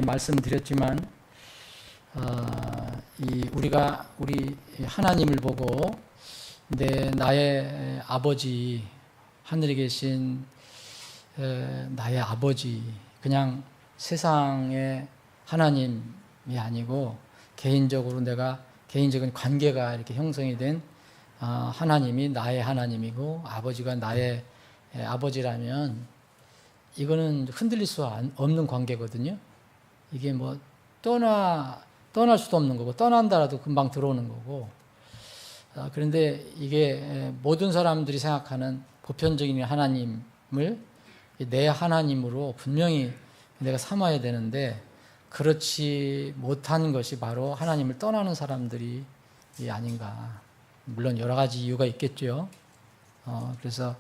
말씀드렸지만 우리가 우리 하나님을 보고 나의 아버지, 하늘에 계신 나의 아버지, 그냥 세상의 하나님이 아니고 개인적인 관계가 이렇게 형성이 된 하나님이 나의 하나님이고 아버지가 나의 아버지라면 이거는 흔들릴 수 없는 관계거든요. 이게 뭐 떠날 수도 없는 거고, 떠난다라도 금방 들어오는 거고. 그런데 이게 모든 사람들이 생각하는 보편적인 하나님을 내 하나님으로 분명히 내가 삼아야 되는데, 그렇지 못한 것이 바로 하나님을 떠나는 사람들이 아닌가. 물론 여러 가지 이유가 있겠죠. 그래서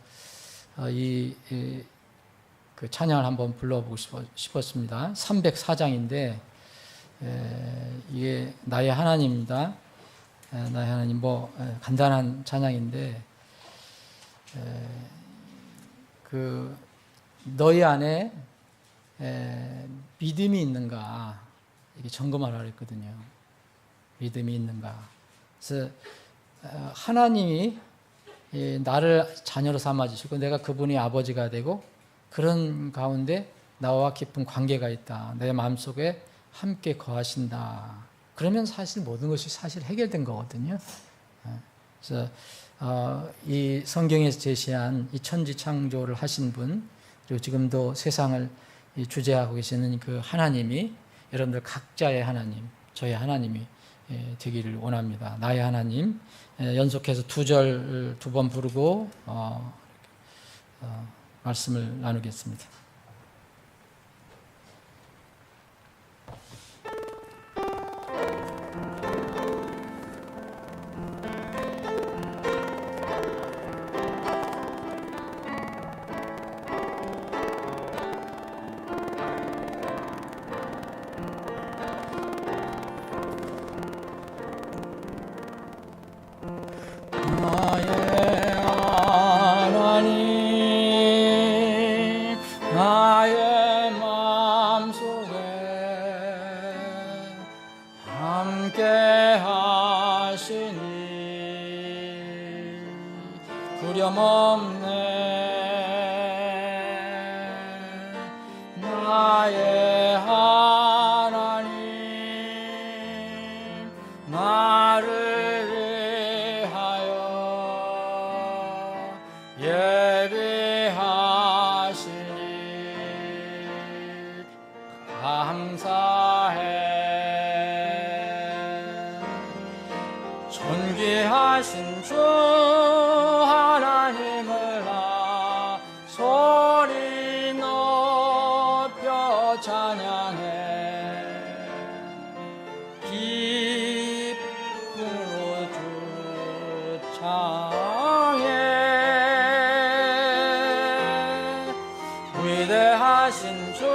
그 찬양을 한번 불러보고 싶었습니다. 304장인데 이게 나의 하나님입니다. 나의 하나님, 간단한 찬양인데 너희 안에 믿음이 있는가 이게 점검하라 그랬거든요. 믿음이 있는가. 그래서 하나님이 나를 자녀로 삼아주시고 내가 그분이 아버지가 되고 그런 가운데 나와 깊은 관계가 있다. 내 마음속에 함께 거하신다. 그러면 사실 모든 것이 사실 해결된 거거든요. 그래서 이 성경에서 제시한 이 천지 창조를 하신 분, 그리고 지금도 세상을 주재하고 계시는 그 하나님이 여러분들 각자의 하나님, 저의 하나님이 되기를 원합니다. 나의 하나님. 연속해서 2절 2번 부르고 말씀을 나누겠습니다. 나의 하나님, 나를 위하여 예비하시니 감사해. 존귀하신 주 하나님을 나 소리 높여 찬양해. 기쁨으로 주 창해. 위대하신 주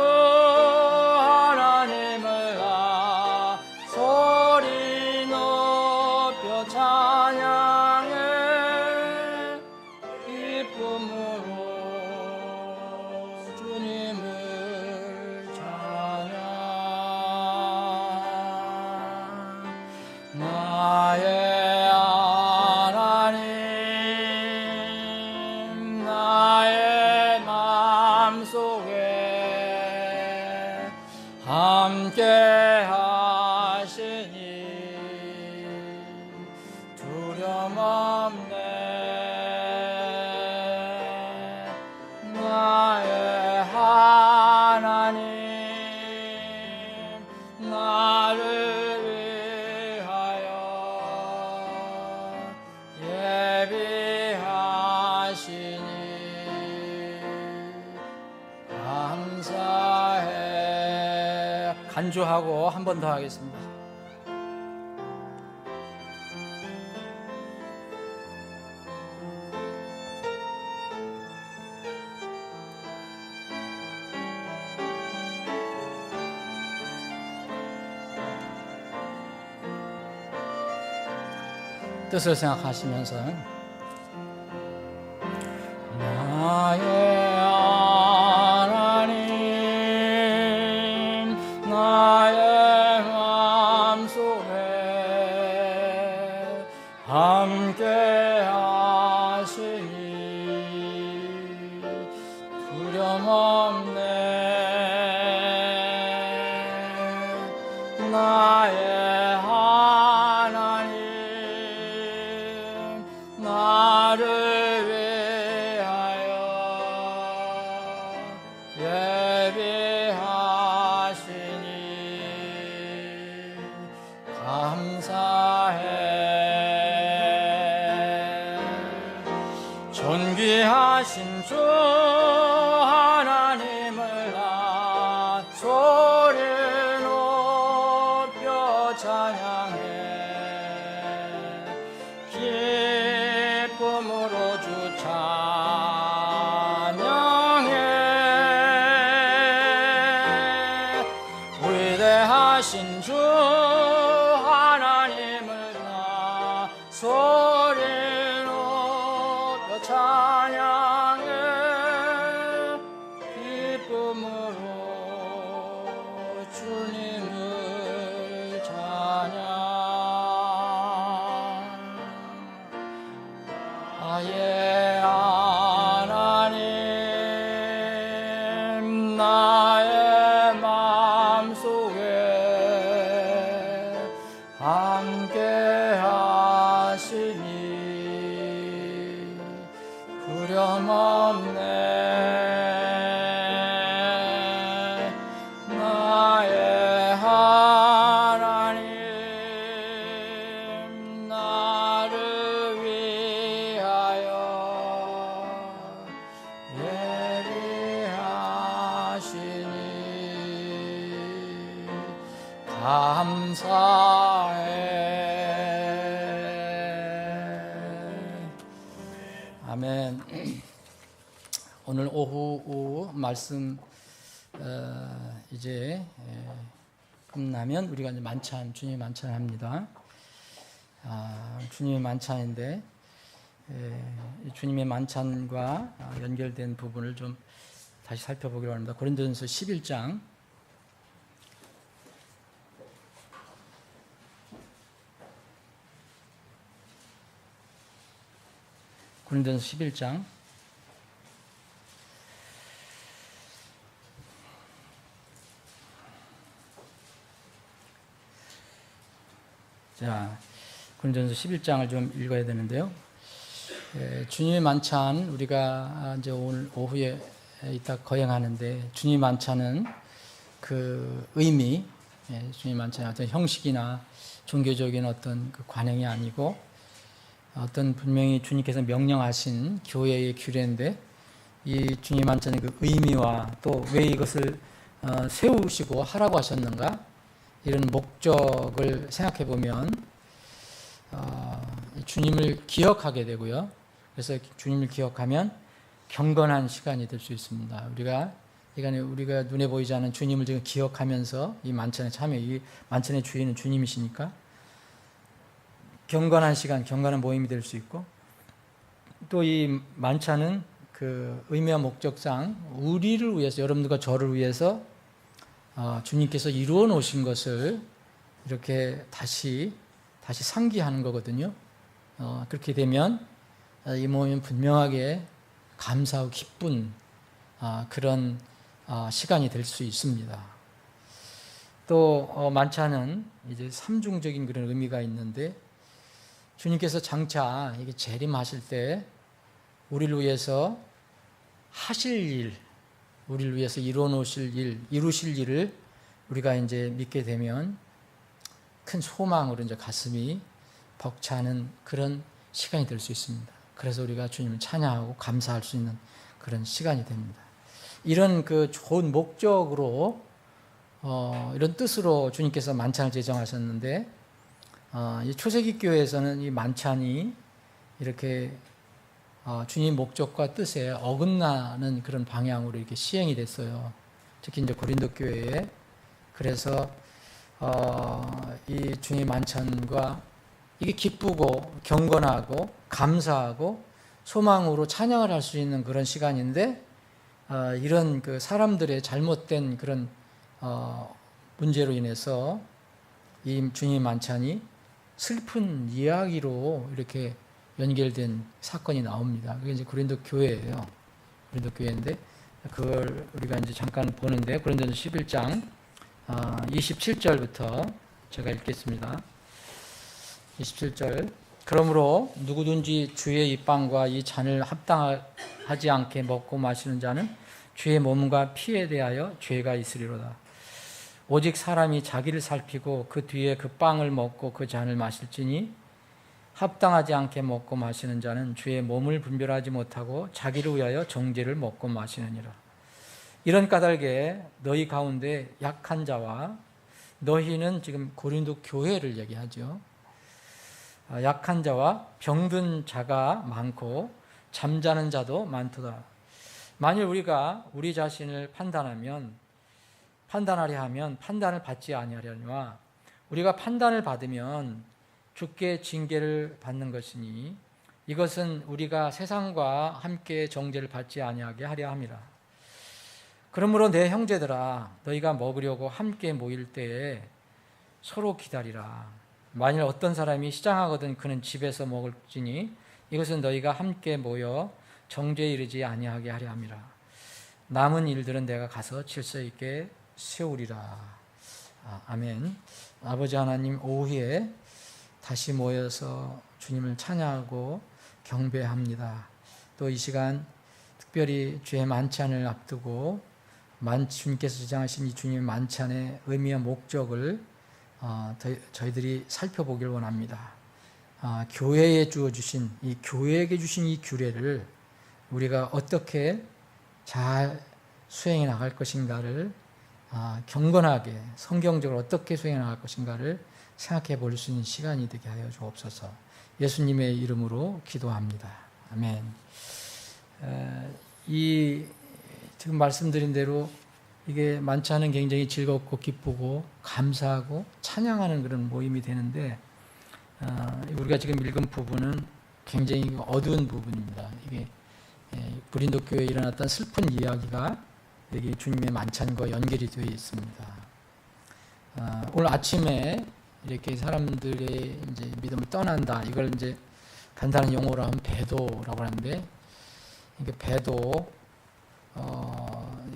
하나님을 나 소리 높여 찬양해. 기쁨으로 주님을 찬양. 나의 하나님, 나의 마음속에 함께 하시니 두려움 없네. 나의 하나님, 나를 위하여 예비하시니 감사해. 간주하고 한 번 더 하겠습니다. 뜻을 생각하시면서 나의 하나님, 나의 마음속에 함께 하시니 두려움없네. 나의 하나님 나를 위하여 예비하시니 감사해. 존귀하신 주 하나님을 나 소리 높여 찬양해. 기쁨으로 주 찬양해. 위대하신 주 하나님을 나 소리 높여 찬양해. 기쁨으로 주님을 찬양. 나의 하나님 나의 마음속에 함께 하시니 두려움없네. 나의 하나님 나를 위하여 예비하시니 감사해. 아멘. 오늘 오후 말씀 이제 끝나면 우리가 이제 만찬, 주님의 만찬을 합니다. 주님의 만찬인데 주님의 만찬과 연결된 부분을 좀 다시 살펴보기로 합니다. 고린도전서 11장 고린도전서 11장 자, 고린도전서 11장을 좀 읽어야 되는데요. 주님의 만찬 우리가 이제 오늘 오후에 이따 거행하는데 주님의 만찬은 그 의미, 주님의 만찬의 어떤 형식이나 종교적인 어떤 그 관행이 아니고 어떤 분명히 주님께서 명령하신 교회의 규례인데 이 주님 만찬의 그 의미와 또 왜 이것을 세우시고 하라고 하셨는가 이런 목적을 생각해 보면 주님을 기억하게 되고요. 그래서 주님을 기억하면 경건한 시간이 될 수 있습니다. 우리가 눈에 보이지 않는 주님을 지금 기억하면서 이 만찬에 참여, 이 만찬의 주인은 주님이시니까 경건한 시간, 경건한 모임이 될 수 있고 또 이 만찬은 그 의미와 목적상 우리를 위해서 여러분들과 저를 위해서 주님께서 이루어 놓으신 것을 이렇게 다시 상기하는 거거든요. 그렇게 되면 이 모임은 분명하게 감사하고 기쁜 그런 시간이 될 수 있습니다. 또 만찬은 이제 삼중적인 그런 의미가 있는데 주님께서 장차 이게 재림하실 때 우리를 위해서 하실 일, 우리를 위해서 이루실 일을 우리가 이제 믿게 되면 큰 소망으로 이제 가슴이 벅차는 그런 시간이 될 수 있습니다. 그래서 우리가 주님을 찬양하고 감사할 수 있는 그런 시간이 됩니다. 이런 그 좋은 목적으로 이런 뜻으로 주님께서 만찬을 제정하셨는데 이 초세기 교회에서는 이 만찬이 이렇게 주님 목적과 뜻에 어긋나는 그런 방향으로 이렇게 시행이 됐어요. 특히 이제 고린도 교회에. 그래서 이 주님 만찬과 이게 기쁘고 경건하고 감사하고 소망으로 찬양을 할 수 있는 그런 시간인데 이런 그 사람들의 잘못된 그런 문제로 인해서 이 주님의 만찬이 슬픈 이야기로 이렇게 연결된 사건이 나옵니다. 그게 이제 고린도 교회예요. 고린도 교회인데 그걸 우리가 이제 잠깐 보는데 고린도전서 11장 27절부터 제가 읽겠습니다. 27절. 그러므로 누구든지 주의 이 빵과 이 잔을 합당하지 않게 먹고 마시는 자는 주의 몸과 피에 대하여 죄가 있으리로다. 오직 사람이 자기를 살피고 그 뒤에 그 빵을 먹고 그 잔을 마실지니 합당하지 않게 먹고 마시는 자는 주의 몸을 분별하지 못하고 자기를 위하여 정죄를 먹고 마시느니라. 이런 까닭에 너희 가운데 약한 자와, 너희는 지금 고린도 교회를 얘기하죠. 약한 자와 병든 자가 많고 잠자는 자도 많도다. 만일 우리가 우리 자신을 판단하려 하면 판단을 받지 아니하려니와 우리가 판단을 받으면 주께 징계를 받는 것이니 이것은 우리가 세상과 함께 정죄를 받지 아니하게 하려 함이라. 그러므로 내 형제들아 너희가 먹으려고 함께 모일 때에 서로 기다리라. 만일 어떤 사람이 시장하거든 그는 집에서 먹을지니 이것은 너희가 함께 모여 정죄에 이르지 아니하게 하려 함이라. 남은 일들은 내가 가서 질서 있게 세우리라. 아멘. 아버지 하나님, 오후에 다시 모여서 주님을 찬양하고 경배합니다. 또 이 시간 특별히 주의 만찬을 앞두고 주님께서 주장하신 이 주님의 만찬의 의미와 목적을 저희들이 살펴보길 원합니다. 교회에 주어주신 이 교회에게 주신 이 규례를 우리가 어떻게 잘 수행해 나갈 것인가를 경건하게 성경적으로 어떻게 수행해 나갈 것인가를 생각해 볼 수 있는 시간이 되게 하여 주옵소서. 예수님의 이름으로 기도합니다. 아멘. 이 지금 말씀드린 대로 이게 만찬은 굉장히 즐겁고 기쁘고 감사하고 찬양하는 그런 모임이 되는데 우리가 지금 읽은 부분은 굉장히 어두운 부분입니다. 이게 고린도 교회에 일어났던 슬픈 이야기가 여기 주님의 만찬과 연결이 되어 있습니다. 오늘 아침에 이렇게 사람들의 이제 믿음을 떠난다. 이걸 이제 간단한 용어로 하면 배도라고 하는데 이게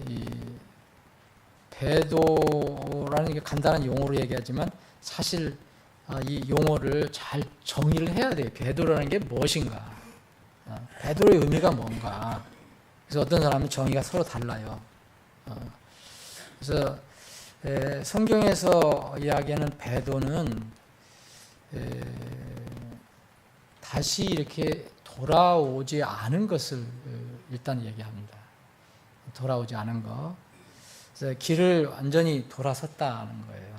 이 배도라는 게 간단한 용어로 얘기하지만 사실 이 용어를 잘 정의를 해야 돼요. 배도라는 게 무엇인가? 배도의 의미가 뭔가? 그래서 어떤 사람은 정의가 서로 달라요. 그래서 성경에서 이야기하는 배도는 다시 이렇게 돌아오지 않은 것을 일단 얘기합니다. 돌아오지 않은 것. 그래서 길을 완전히 돌아섰다는 거예요.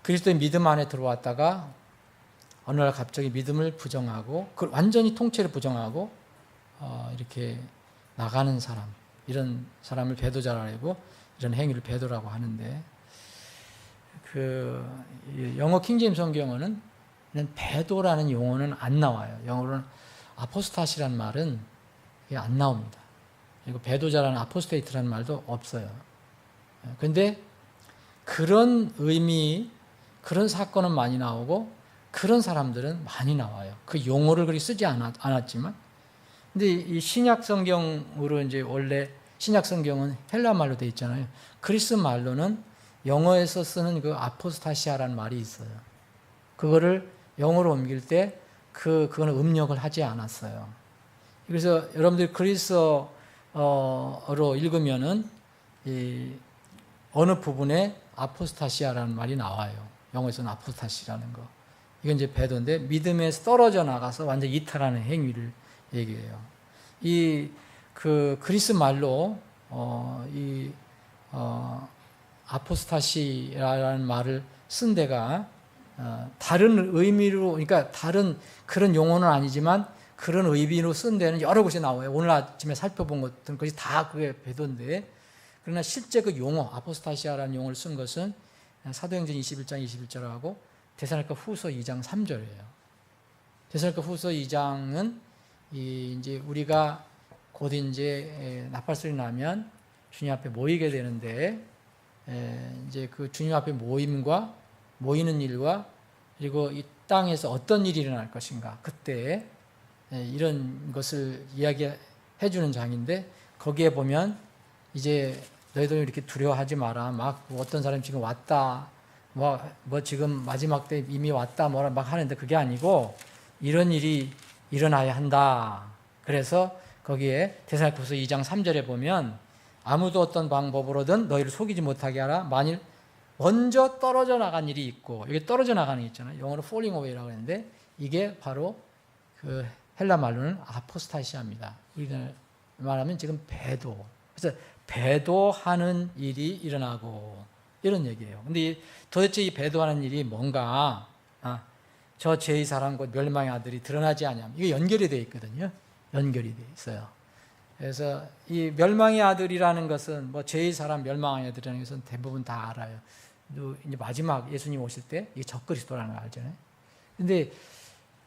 그리스도의 믿음 안에 들어왔다가 어느 날 갑자기 믿음을 부정하고 완전히 통째로 부정하고 이렇게 나가는 사람, 이런 사람을 배도자라고, 이런 행위를 배도라고 하는데 영어 킹제임스 성경어는 배도라는 용어는 안 나와요. 영어로는 아포스타시라는 말은 안 나옵니다. 그리고 배도자라는 아포스테이트라는 말도 없어요. 그런데 그런 의미, 그런 사건은 많이 나오고 그런 사람들은 많이 나와요. 그 용어를 그리 쓰지 않았지만, 근데 이 신약 성경으로 이제 원래 신약 성경은 헬라 말로 되어 있잖아요. 그리스 말로는 영어에서 쓰는 그 아포스타시아라는 말이 있어요. 그거를 영어로 옮길 때 그거는 음력을 하지 않았어요. 그래서 여러분들이 그리스어로 읽으면은 어느 부분에 아포스타시아라는 말이 나와요. 영어에서는 아포스타시라는 거. 이건 이제 배도인데 믿음에서 떨어져 나가서 완전 이탈하는 행위를 얘기해요. 그리스 말로 아포스타시라는 말을 쓴 데가 다른 의미로, 그러니까 다른 그런 용어는 아니지만 그런 의미로 쓴 데는 여러 곳에 나와요. 오늘 아침에 살펴본 것들은 다 그게 배도인데, 그러나 실제 그 용어, 아포스타시아라는 용어를 쓴 것은 사도행전 21장 21절하고 데살로니가 후서 2장 3절이에요. 데살로니가 후서 2장은 이제 우리가 곧 이제 나팔 소리 나면 주님 앞에 모이게 되는데 이제 그 주님 앞에 모임과 모이는 일과 그리고 이 땅에서 어떤 일이 일어날 것인가 그때 이런 것을 이야기해 주는 장인데 거기에 보면 이제 너희들 이렇게 두려워하지 마라. 막 어떤 사람이 지금 왔다. 뭐 지금 마지막 때 이미 왔다. 뭐라 막 하는데 그게 아니고 이런 일이 일어나야 한다. 그래서 거기에 데살로니가서 2장 3절에 보면 아무도 어떤 방법으로든 너희를 속이지 못하게 하라. 만일 먼저 떨어져 나간 일이 있고 이게 떨어져 나가는 게 있잖아요. 영어로 falling away라고 하는데 이게 바로 그 헬라 말로는 아포스타시아입니다. 우리가 말하면 지금 배도. 그래서 배도하는 일이 일어나고 이런 얘기예요. 근데 도대체 이 배도하는 일이 뭔가? 저 제2 사람 곧 멸망의 아들이 드러나지 않냐면 이게 연결이 되어 있거든요. 연결이 되어 있어요. 그래서 이 멸망의 아들이라는 것은 뭐 제2 사람 멸망의 아들이라는 것은 대부분 다 알아요. 이제 마지막 예수님 오실 때 이게 적그리스도라는 걸 알잖아요. 근데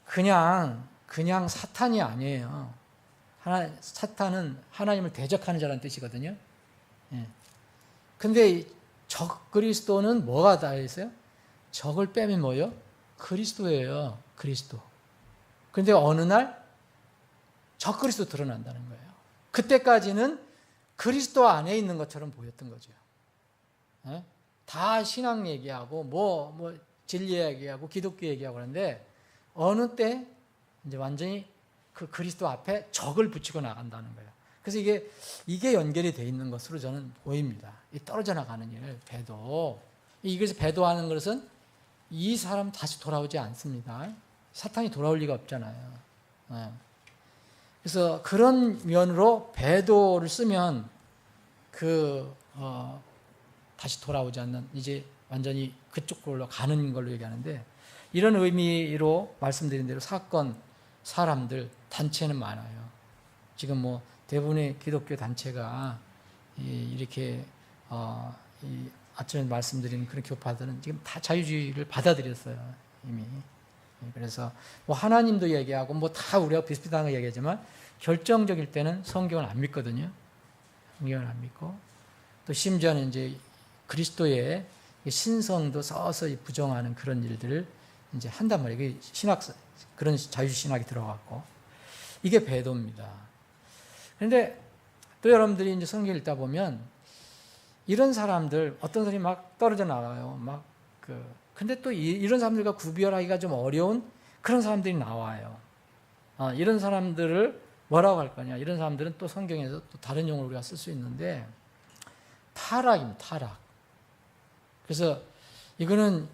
그냥 사탄이 아니에요. 사탄은 하나님을 대적하는 자라는 뜻이거든요. 근데 적그리스도는 뭐가 달려있어요? 적을 빼면 뭐예요? 그리스도예요. 그리스도. 근데 어느 날 적그리스도 드러난다는 거예요. 그때까지는 그리스도 안에 있는 것처럼 보였던 거죠. 다 신앙 얘기하고 뭐 진리 얘기하고 기독교 얘기하고 그러는데 어느 때 이제 완전히 그 그리스도 앞에 적을 붙이고 나간다는 거예요. 그래서 이게 연결이 돼 있는 것으로 저는 보입니다. 이 떨어져 나가는 일, 배도. 이것을 배도하는 것은 이 사람 다시 돌아오지 않습니다. 사탄이 돌아올 리가 없잖아요. 그래서 그런 면으로 배도를 쓰면 다시 돌아오지 않는 이제 완전히 그쪽으로 가는 걸로 얘기하는데 이런 의미로 말씀드린 대로 사건, 사람들, 단체는 많아요. 지금 뭐 대부분의 기독교 단체가 이렇게 아침에 말씀드린 그런 교파들은 지금 다 자유주의를 받아들였어요. 이미. 그래서 뭐 하나님도 얘기하고 뭐 다 우리가 비슷비슷한 거 얘기하지만 결정적일 때는 성경을 안 믿거든요. 성경을 안 믿고 또 심지어는 이제 그리스도의 신성도 서서히 부정하는 그런 일들을 이제 한단 말이에요. 이게 그런 자유주의 신학이 들어갔고 이게 배도입니다. 그런데 또 여러분들이 이제 성경 읽다 보면 이런 사람들 어떤 사람이 막 떨어져 나와요. 근데 또 이런 사람들과 구별하기가 좀 어려운 그런 사람들이 나와요. 이런 사람들을 뭐라고 할 거냐? 이런 사람들은 또 성경에서 또 다른 용어를 우리가 쓸 수 있는데 타락입니다. 타락. 그래서 이거는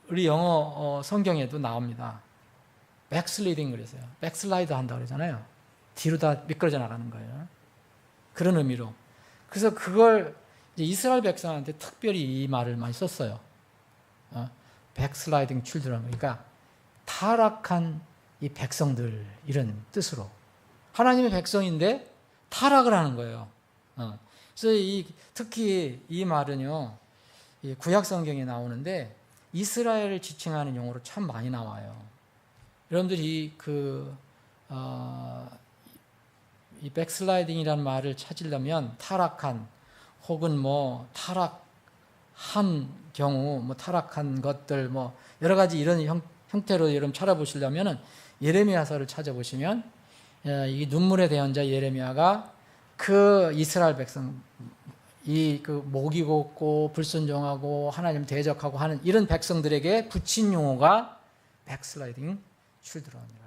우리 영어 성경에도 나옵니다. 백슬리딩 그래서요. 백슬라이드 한다 그러잖아요. 뒤로 다 미끄러져 나가는 거예요. 그런 의미로. 그래서 그걸 이제 이스라엘 백성한테 특별히 이 말을 많이 썼어요. 백슬라이딩 칠드런. 그러니까 타락한 이 백성들 이런 뜻으로. 하나님의 백성인데 타락을 하는 거예요. 그래서 특히 이 말은요. 이 구약 성경에 나오는데 이스라엘을 지칭하는 용어로 참 많이 나와요. 여러분들이 이 백슬라이딩이라는 말을 찾으려면 타락한 혹은 뭐 타락한 경우 뭐 타락한 것들 뭐 여러 가지 이런 형태로 여러분 찾아보시려면은 예레미야서를 찾아보시면 이 눈물의 대언자 예레미야가 그 이스라엘 백성 목이 곱고 불순종하고 하나님 대적하고 하는 이런 백성들에게 붙인 용어가 백슬라이딩 칠드런이라고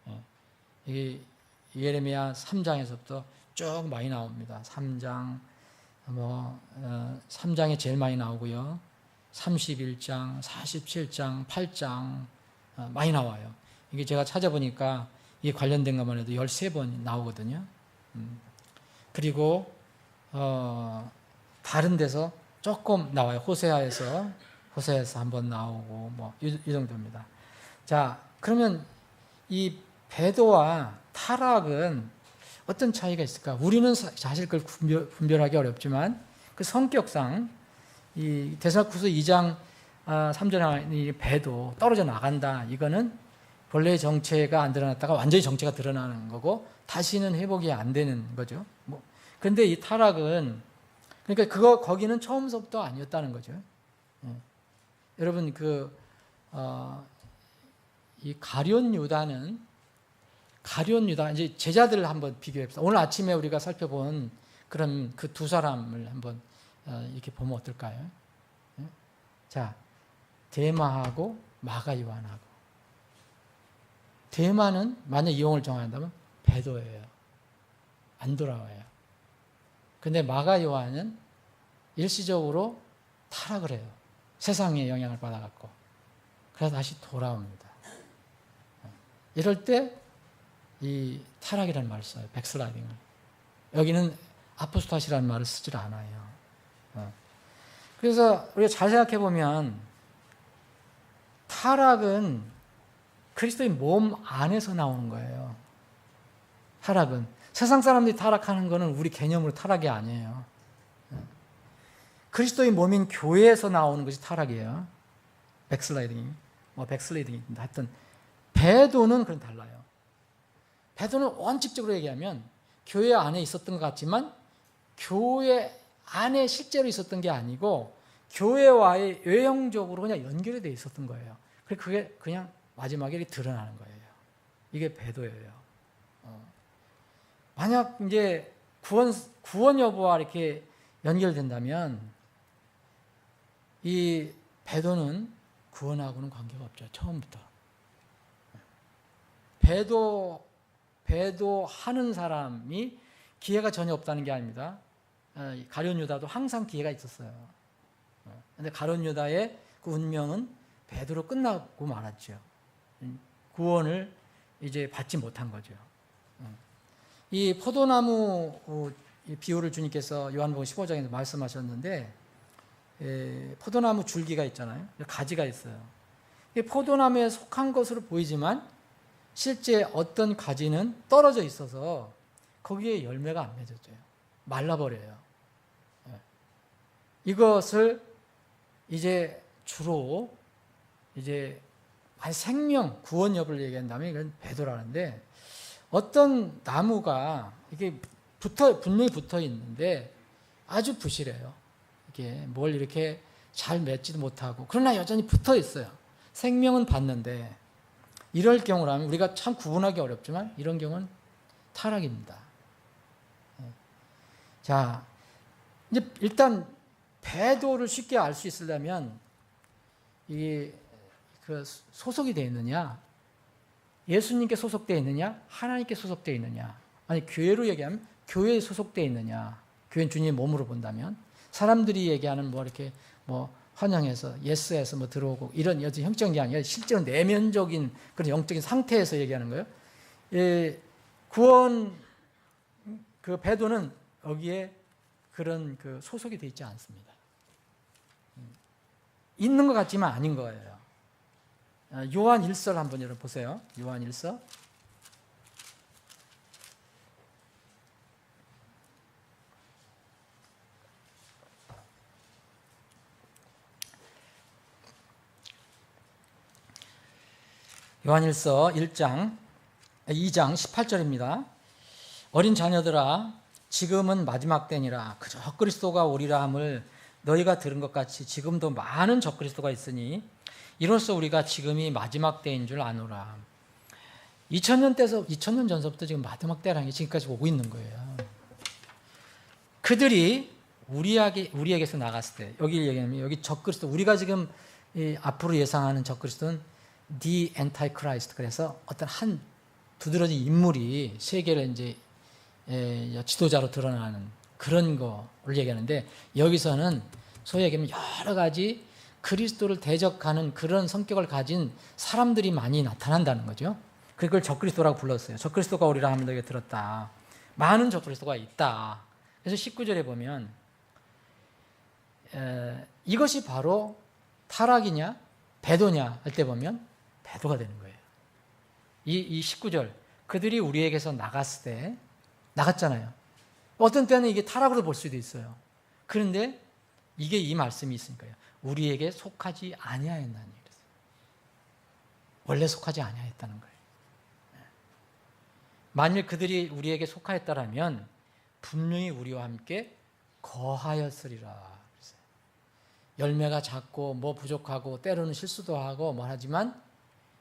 하죠. 이 예레미야 3장에서부터 쭉 많이 나옵니다. 3장 3장에 제일 많이 나오고요. 31장, 47장, 8장 많이 나와요. 이게 제가 찾아보니까 이게 관련된 것만 해도 13번 나오거든요. 그리고 다른 데서 조금 나와요. 호세아에서 한번 나오고 뭐 이 정도입니다. 자, 그러면 이 배도와 타락은 어떤 차이가 있을까? 우리는 사실 그걸 분별하기 어렵지만 그 성격상 이 데살로니가서 2장 3절에 배도 떨어져 나간다. 이거는 본래의 정체가 안 드러났다가 완전히 정체가 드러나는 거고 다시는 회복이 안 되는 거죠. 근데 이 타락은 그러니까 거기는 처음부터 아니었다는 거죠. 예. 여러분 이 가룟 유다 이제 제자들을 한번 비교해봅시다. 오늘 아침에 우리가 살펴본 그런 그 두 사람을 한번 이렇게 보면 어떨까요? 예? 자, 데마하고 마가 요한하고. 데마는 만약 이용을 정한다면 배도예요. 안 돌아와요. 근데 마가 요한은 일시적으로 타락을 해요. 세상의 영향을 받아갖고. 그래서 다시 돌아옵니다. 이럴 때 이 타락이라는 말을 써요. 백슬라이딩을. 여기는 아포스타시라는 말을 쓰질 않아요. 그래서 우리가 잘 생각해 보면 타락은 그리스도의 몸 안에서 나오는 거예요. 타락은 세상 사람들이 타락하는 것은 우리 개념으로 타락이 아니에요. 그리스도의 몸인 교회에서 나오는 것이 타락이에요. 백슬라이딩이 하여튼 배도는 그건 달라요. 배도는 원칙적으로 얘기하면 교회 안에 있었던 것 같지만 교회 안에 실제로 있었던 게 아니고 교회와의 외형적으로 그냥 연결이 돼 있었던 거예요. 그게 그냥 마지막에 이렇게 드러나는 거예요. 이게 배도예요. 만약 이제 구원 여부와 이렇게 연결된다면 이 배도는 구원하고는 관계가 없죠. 처음부터. 배도하는 사람이 기회가 전혀 없다는 게 아닙니다. 가룟 유다도 항상 기회가 있었어요. 그런데 가룟 유다의 그 운명은 배도로 끝나고 말았죠. 구원을 이제 받지 못한 거죠. 이 포도나무 비유를 주님께서 요한복음 15장에서 말씀하셨는데 포도나무 줄기가 있잖아요. 가지가 있어요. 포도나무에 속한 것으로 보이지만 실제 어떤 가지는 떨어져 있어서 거기에 열매가 안 맺어져요. 말라버려요. 이것을 이제 주로 이제 생명, 구원 여부를 얘기한다면 이건 배도라는데 어떤 나무가 이게 분명히 붙어 있는데 아주 부실해요. 이게 뭘 이렇게 잘 맺지도 못하고 그러나 여전히 붙어 있어요. 생명은 받는데 이럴 경우라면 우리가 참 구분하기 어렵지만 이런 경우는 타락입니다. 자, 이제 일단 배도를 쉽게 알 수 있으려면 이게 소속이 되어 있느냐, 예수님께 소속되어 있느냐, 하나님께 소속되어 있느냐, 아니 교회로 얘기하면 교회에 소속되어 있느냐, 교회는 주님의 몸으로 본다면 사람들이 얘기하는 이렇게 환영해서 예스해서 들어오고 이런 여지 형적인 게 아니라 실제로 내면적인 그런 영적인 상태에서 얘기하는 거예요. 구원 배도는 여기에 그런 소속이 되어 있지 않습니다. 있는 것 같지만 아닌 거예요. 요한 1서 한번 여러분 보세요. 요한 1서. 요한일서 2장 18절입니다. 어린 자녀들아 지금은 마지막 때니라 그 적그리스도가 오리라 함을 너희가 들은 것 같이 지금도 많은 적그리스도가 있으니 이로써 우리가 지금이 마지막 때인 줄 아노라. 2000년 전서부터 지금 마지막 때라는 게 지금까지 오고 있는 거예요. 그들이 우리에게서 나갔을 때 여기 얘기하면 여기 적그리스도 우리가 지금 앞으로 예상하는 적그리스도는 The Antichrist. 그래서 어떤 한 두드러진 인물이 세계를 이제 지도자로 드러나는 그런 거를 얘기하는데 여기서는 소위 얘기하면 여러 가지 그리스도를 대적하는 그런 성격을 가진 사람들이 많이 나타난다는 거죠. 그걸 적그리스도라고 불렀어요. 적그리스도가 오리라 하면 너희가 들었다. 많은 적그리스도가 있다. 그래서 19절에 보면 이것이 바로 타락이냐 배도냐 할 때 보면 배도가 되는 거예요. 이 19절 그들이 우리에게서 나갔을 때 나갔잖아요. 어떤 때는 이게 타락으로 볼 수도 있어요. 그런데 이게 이 말씀이 있으니까요. 우리에게 속하지 아니하였나니 그랬어요. 원래 속하지 아니하였다는 거예요. 만일 그들이 우리에게 속하였다라면 분명히 우리와 함께 거하였으리라. 그랬어요. 열매가 작고 뭐 부족하고 때로는 실수도 하고 뭐 하지만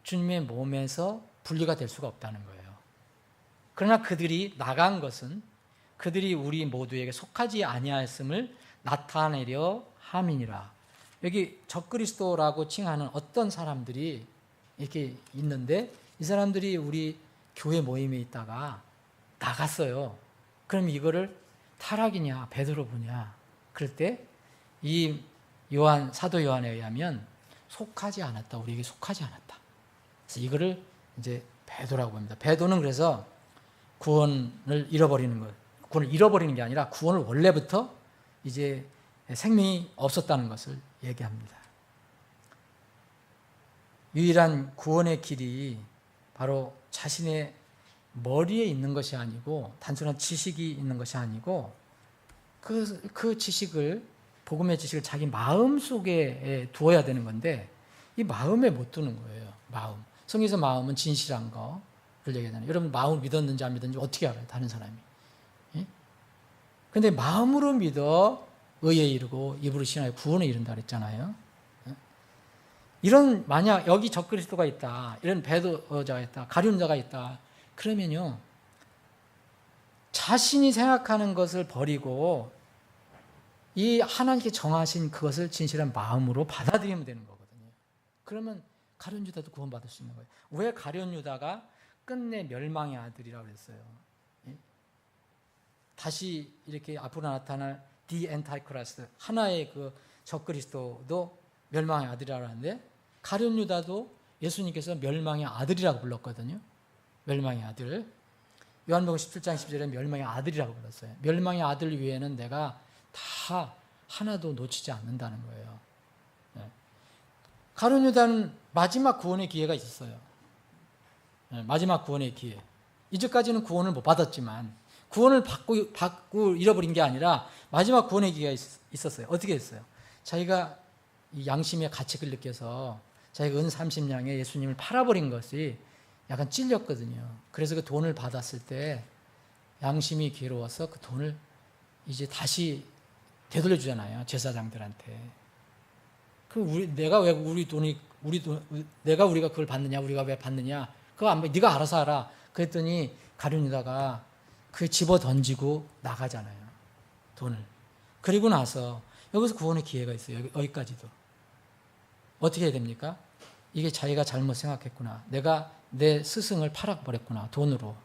주님의 몸에서 분리가 될 수가 없다는 거예요. 그러나 그들이 나간 것은 그들이 우리 모두에게 속하지 아니하였음을 나타내려 함이니라. 여기 적그리스도라고 칭하는 어떤 사람들이 이렇게 있는데 이 사람들이 우리 교회 모임에 있다가 나갔어요. 그럼 이거를 타락이냐 베드로부냐 그럴 때 이 사도 요한에 의하면 속하지 않았다. 우리에게 속하지 않았다. 그래서 이거를 이제 배도라고 합니다. 배도는 그래서 구원을 잃어버리는 것. 구원을 잃어버리는 게 아니라 구원을 원래부터 이제 생명이 없었다는 것을 얘기합니다. 유일한 구원의 길이 바로 자신의 머리에 있는 것이 아니고 단순한 지식이 있는 것이 아니고 그 지식을 복음의 지식을 자기 마음 속에 두어야 되는 건데 이 마음에 못 두는 거예요. 마음. 성경에서 마음은 진실한 거를 얘기하잖아요. 여러분 마음을 믿었는지 안 믿었는지 어떻게 알아요? 다른 사람이. 그런데 마음으로 믿어 의에 이르고 입으로 신하여 구원에 이른다 그랬잖아요. 이런 만약 여기 적그리스도가 있다. 이런 배도자가 있다. 가룟 자가 있다. 그러면요. 자신이 생각하는 것을 버리고 이 하나님께 정하신 그것을 진실한 마음으로 받아들이면 되는 거거든요. 그러면 가룟 유다도 구원받을 수 있는 거예요. 왜 가룟 유다가 끝내 멸망의 아들이라고 그랬어요? 다시 이렇게 앞으로 나타날 디 엔타이크라스 하나의 그 적그리스도도 멸망의 아들이라고 하는데 가룟 유다도 예수님께서 멸망의 아들이라고 불렀거든요. 멸망의 아들. 요한복음 17장 10절에 멸망의 아들이라고 불렀어요. 멸망의 아들 위에는 내가 다 하나도 놓치지 않는다는 거예요. 가룟 유다는 마지막 구원의 기회가 있었어요. 마지막 구원의 기회. 이제까지는 구원을 못 받았지만 구원을 받고 잃어버린 게 아니라 마지막 구원의 기회가 있었어요. 어떻게 했어요? 자기가 이 양심의 가책을 느껴서 자기가 은 30냥에 예수님을 팔아버린 것이 약간 찔렸거든요. 그래서 그 돈을 받았을 때 양심이 괴로워서 그 돈을 이제 다시 되돌려주잖아요. 제사장들한테. 내가 왜 내가 우리가 그걸 받느냐? 우리가 왜 받느냐? 그거 네가 알아서 하라. 그랬더니 가룟 유다가 그 집어 던지고 나가잖아요. 돈을. 그리고 나서 여기서 구원의 기회가 있어요. 여기까지도. 어떻게 해야 됩니까? 이게 자기가 잘못 생각했구나. 내가 내 스승을 팔아버렸구나. 돈으로.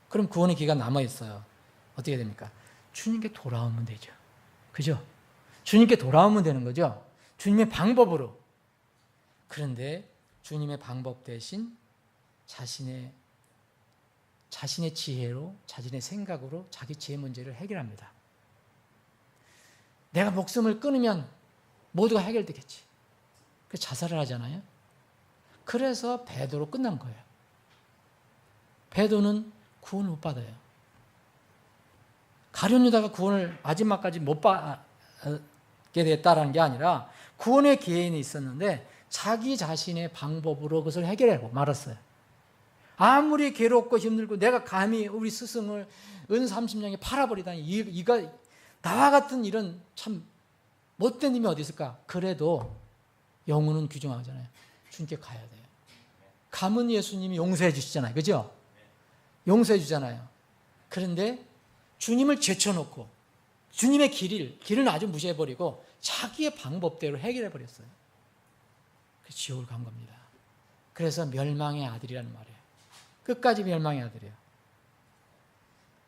그럼 구원의 기회가 남아있어요. 어떻게 해야 됩니까? 주님께 돌아오면 되죠. 그죠? 주님께 돌아오면 되는 거죠. 주님의 방법으로. 그런데 주님의 방법 대신 자신의 지혜로, 자신의 생각으로 자기 지혜 문제를 해결합니다. 내가 목숨을 끊으면 모두가 해결되겠지. 그래서 자살을 하잖아요. 그래서 배도로 끝난 거예요. 배도는 구원을 못 받아요. 가룟 유다가 구원을 마지막까지 못 받게 됐다는 게 아니라 구원의 기회는 있었는데 자기 자신의 방법으로 그것을 해결하고 말았어요. 아무리 괴롭고 힘들고 내가 감히 우리 스승을 은 30냥에 팔아버리다니 이가 나와 같은 이런 참 못된 힘이 어디 있을까? 그래도 영혼은 귀중하잖아요. 주님께 가야 돼요. 감은 예수님이 용서해 주시잖아요. 그죠? 용서해 주잖아요. 그런데 주님을 제쳐놓고 주님의 길을 아주 무시해버리고 자기의 방법대로 해결해버렸어요. 그래서 지옥을 간 겁니다. 그래서 멸망의 아들이라는 말이에요. 끝까지 멸망의 아들이에요.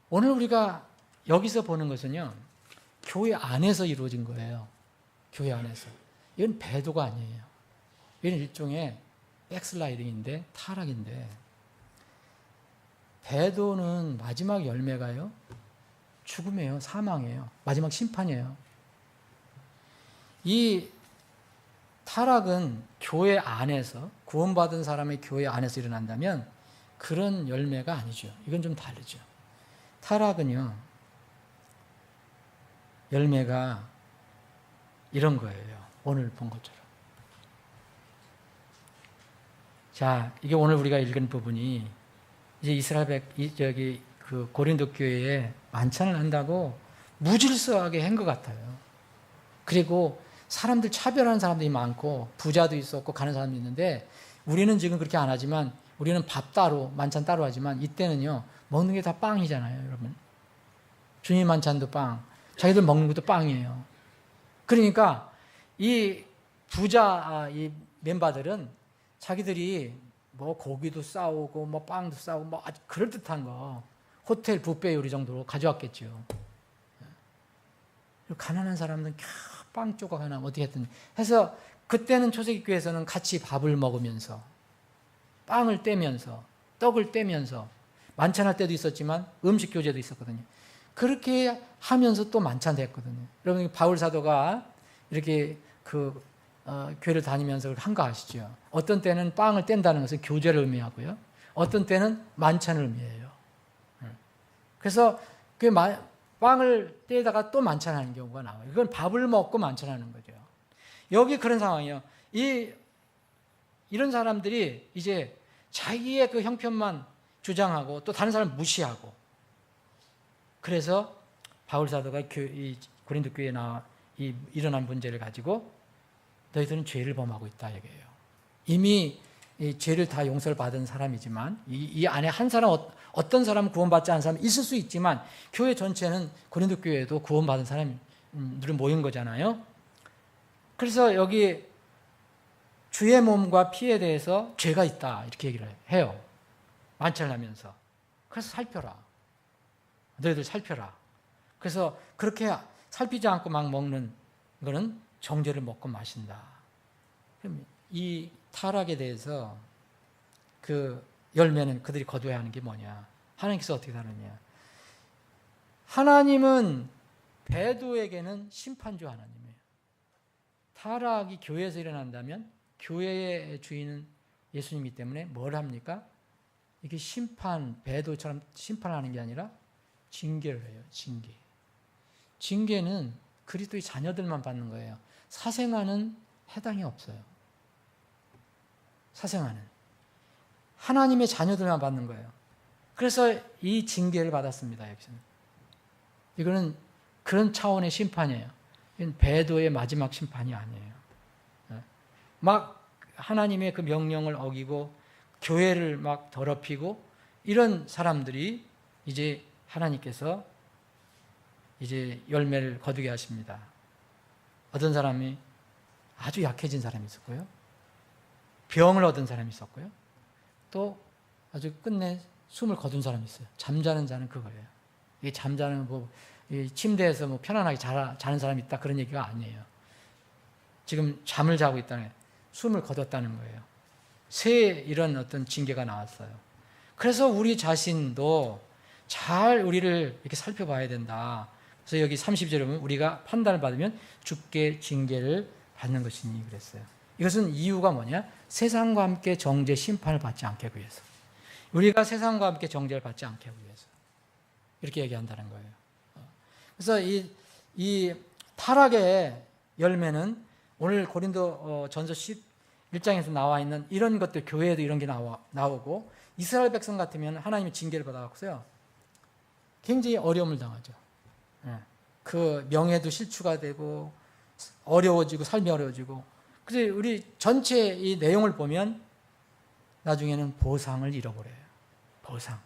오늘 우리가 여기서 보는 것은요. 교회 안에서 이루어진 거예요. 교회 안에서. 이건 배도가 아니에요. 이건 일종의 백슬라이딩인데 타락인데 배도는 마지막 열매가요. 죽음이에요. 사망이에요. 마지막 심판이에요. 이 타락은 교회 안에서 구원받은 사람의 교회 안에서 일어난다면 그런 열매가 아니죠. 이건 좀 다르죠. 타락은요. 열매가 이런 거예요. 오늘 본 것처럼. 자, 이게 오늘 우리가 읽은 부분이 이제 이스라엘 그 고린도 교회에 만찬을 한다고 무질서하게 한 것 같아요. 그리고 사람들 차별하는 사람들이 많고 부자도 있었고 가는 사람도 있는데 우리는 지금 그렇게 안 하지만 우리는 밥 따로 만찬 따로 하지만 이때는요 먹는 게 다 빵이잖아요, 여러분. 주님 만찬도 빵, 자기들 먹는 것도 빵이에요. 그러니까 이 부자 이 멤버들은 자기들이 뭐 고기도 싸우고 뭐 빵도 싸우고 뭐 아주 그럴듯한 거 호텔 뷔페 요리 정도로 가져왔겠죠. 가난한 사람들은 빵 조각 하나 어떻게 했든 해서 그때는 초세기 교회에서는 같이 밥을 먹으면서 빵을 떼면서 떡을 떼면서 만찬할 때도 있었지만 음식 교제도 있었거든요. 그렇게 하면서 또 만찬도 했거든요. 여러분 바울 사도가 이렇게 교회를 다니면서 한 거 아시죠? 어떤 때는 빵을 뗀다는 것은 교제를 의미하고요. 어떤 때는 만찬을 의미해요. 그래서 그 빵을 떼다가 또 만찬하는 경우가 나와요. 이건 밥을 먹고 만찬하는 거죠. 여기 그런 상황이에요. 이런 사람들이 이제 자기의 그 형편만 주장하고 또 다른 사람을 무시하고 그래서 바울 사도가 이 고린도 교회에 일어난 문제를 가지고 너희들은 죄를 범하고 있다 얘기해요. 이미 이 죄를 다 용서를 받은 사람이지만 이 안에 한 사람 어떤 사람은 구원받지 않은 사람이 있을 수 있지만 교회 전체는 고린도 교회에도 구원받은 사람들이 모인 거잖아요. 그래서 여기 주의 몸과 피에 대해서 죄가 있다 이렇게 얘기를 해요. 만찬을 하면서. 그래서 살펴라. 너희들 살펴라. 그래서 그렇게 살피지 않고 막 먹는 거는 정죄를 먹고 마신다. 그럼 이 타락에 대해서 그 열매는 그들이 거두어야 하는 게 뭐냐? 하나님께서 어떻게 다루냐? 하나님은 배도에게는 심판주 하나님이에요. 타락이 교회에서 일어난다면 교회의 주인은 예수님이기 때문에 뭘 합니까? 이게 배도처럼 심판하는 게 아니라 징계를 해요. 징계는 그리스도의 자녀들만 받는 거예요. 사생아는 해당이 없어요. 사생아는 하나님의 자녀들만 받는 거예요. 그래서 이 징계를 받았습니다. 여기서는 이거는 그런 차원의 심판이에요. 이건 배도의 마지막 심판이 아니에요. 막 하나님의 그 명령을 어기고 교회를 막 더럽히고 이런 사람들이 이제 하나님께서 이제 열매를 거두게 하십니다. 어떤 사람이 아주 약해진 사람이 있었고요. 병을 얻은 사람이 있었고요. 또 아주 끝내 숨을 거둔 사람이 있어요. 잠자는 자는 그거예요. 이 잠자는 이 침대에서 편안하게 자는 사람이 있다 그런 얘기가 아니에요. 지금 잠을 자고 있다는 거예요. 숨을 거뒀다는 거예요. 이런 어떤 징계가 나왔어요. 그래서 우리 자신도 잘 우리를 이렇게 살펴봐야 된다. 그래서 여기 30절에 보면 우리가 판단을 받으면 주께 징계를 받는 것이니 그랬어요. 이것은 이유가 뭐냐? 세상과 함께 정죄 심판을 받지 않게 하기 위해서. 우리가 세상과 함께 정죄를 받지 않게 하기 위해서. 이렇게 얘기한다는 거예요. 그래서 이 타락의 열매는 오늘 고린도 전서 11장에서 나와 있는 이런 것들, 교회에도 이런 게 나오고 이스라엘 백성 같으면 하나님의 징계를 받아갖고서요 굉장히 어려움을 당하죠. 그 명예도 실추가 되고 어려워지고 삶이 어려워지고. 그래서 우리 전체 이 내용을 보면 나중에는 보상을 잃어버려요. 보상.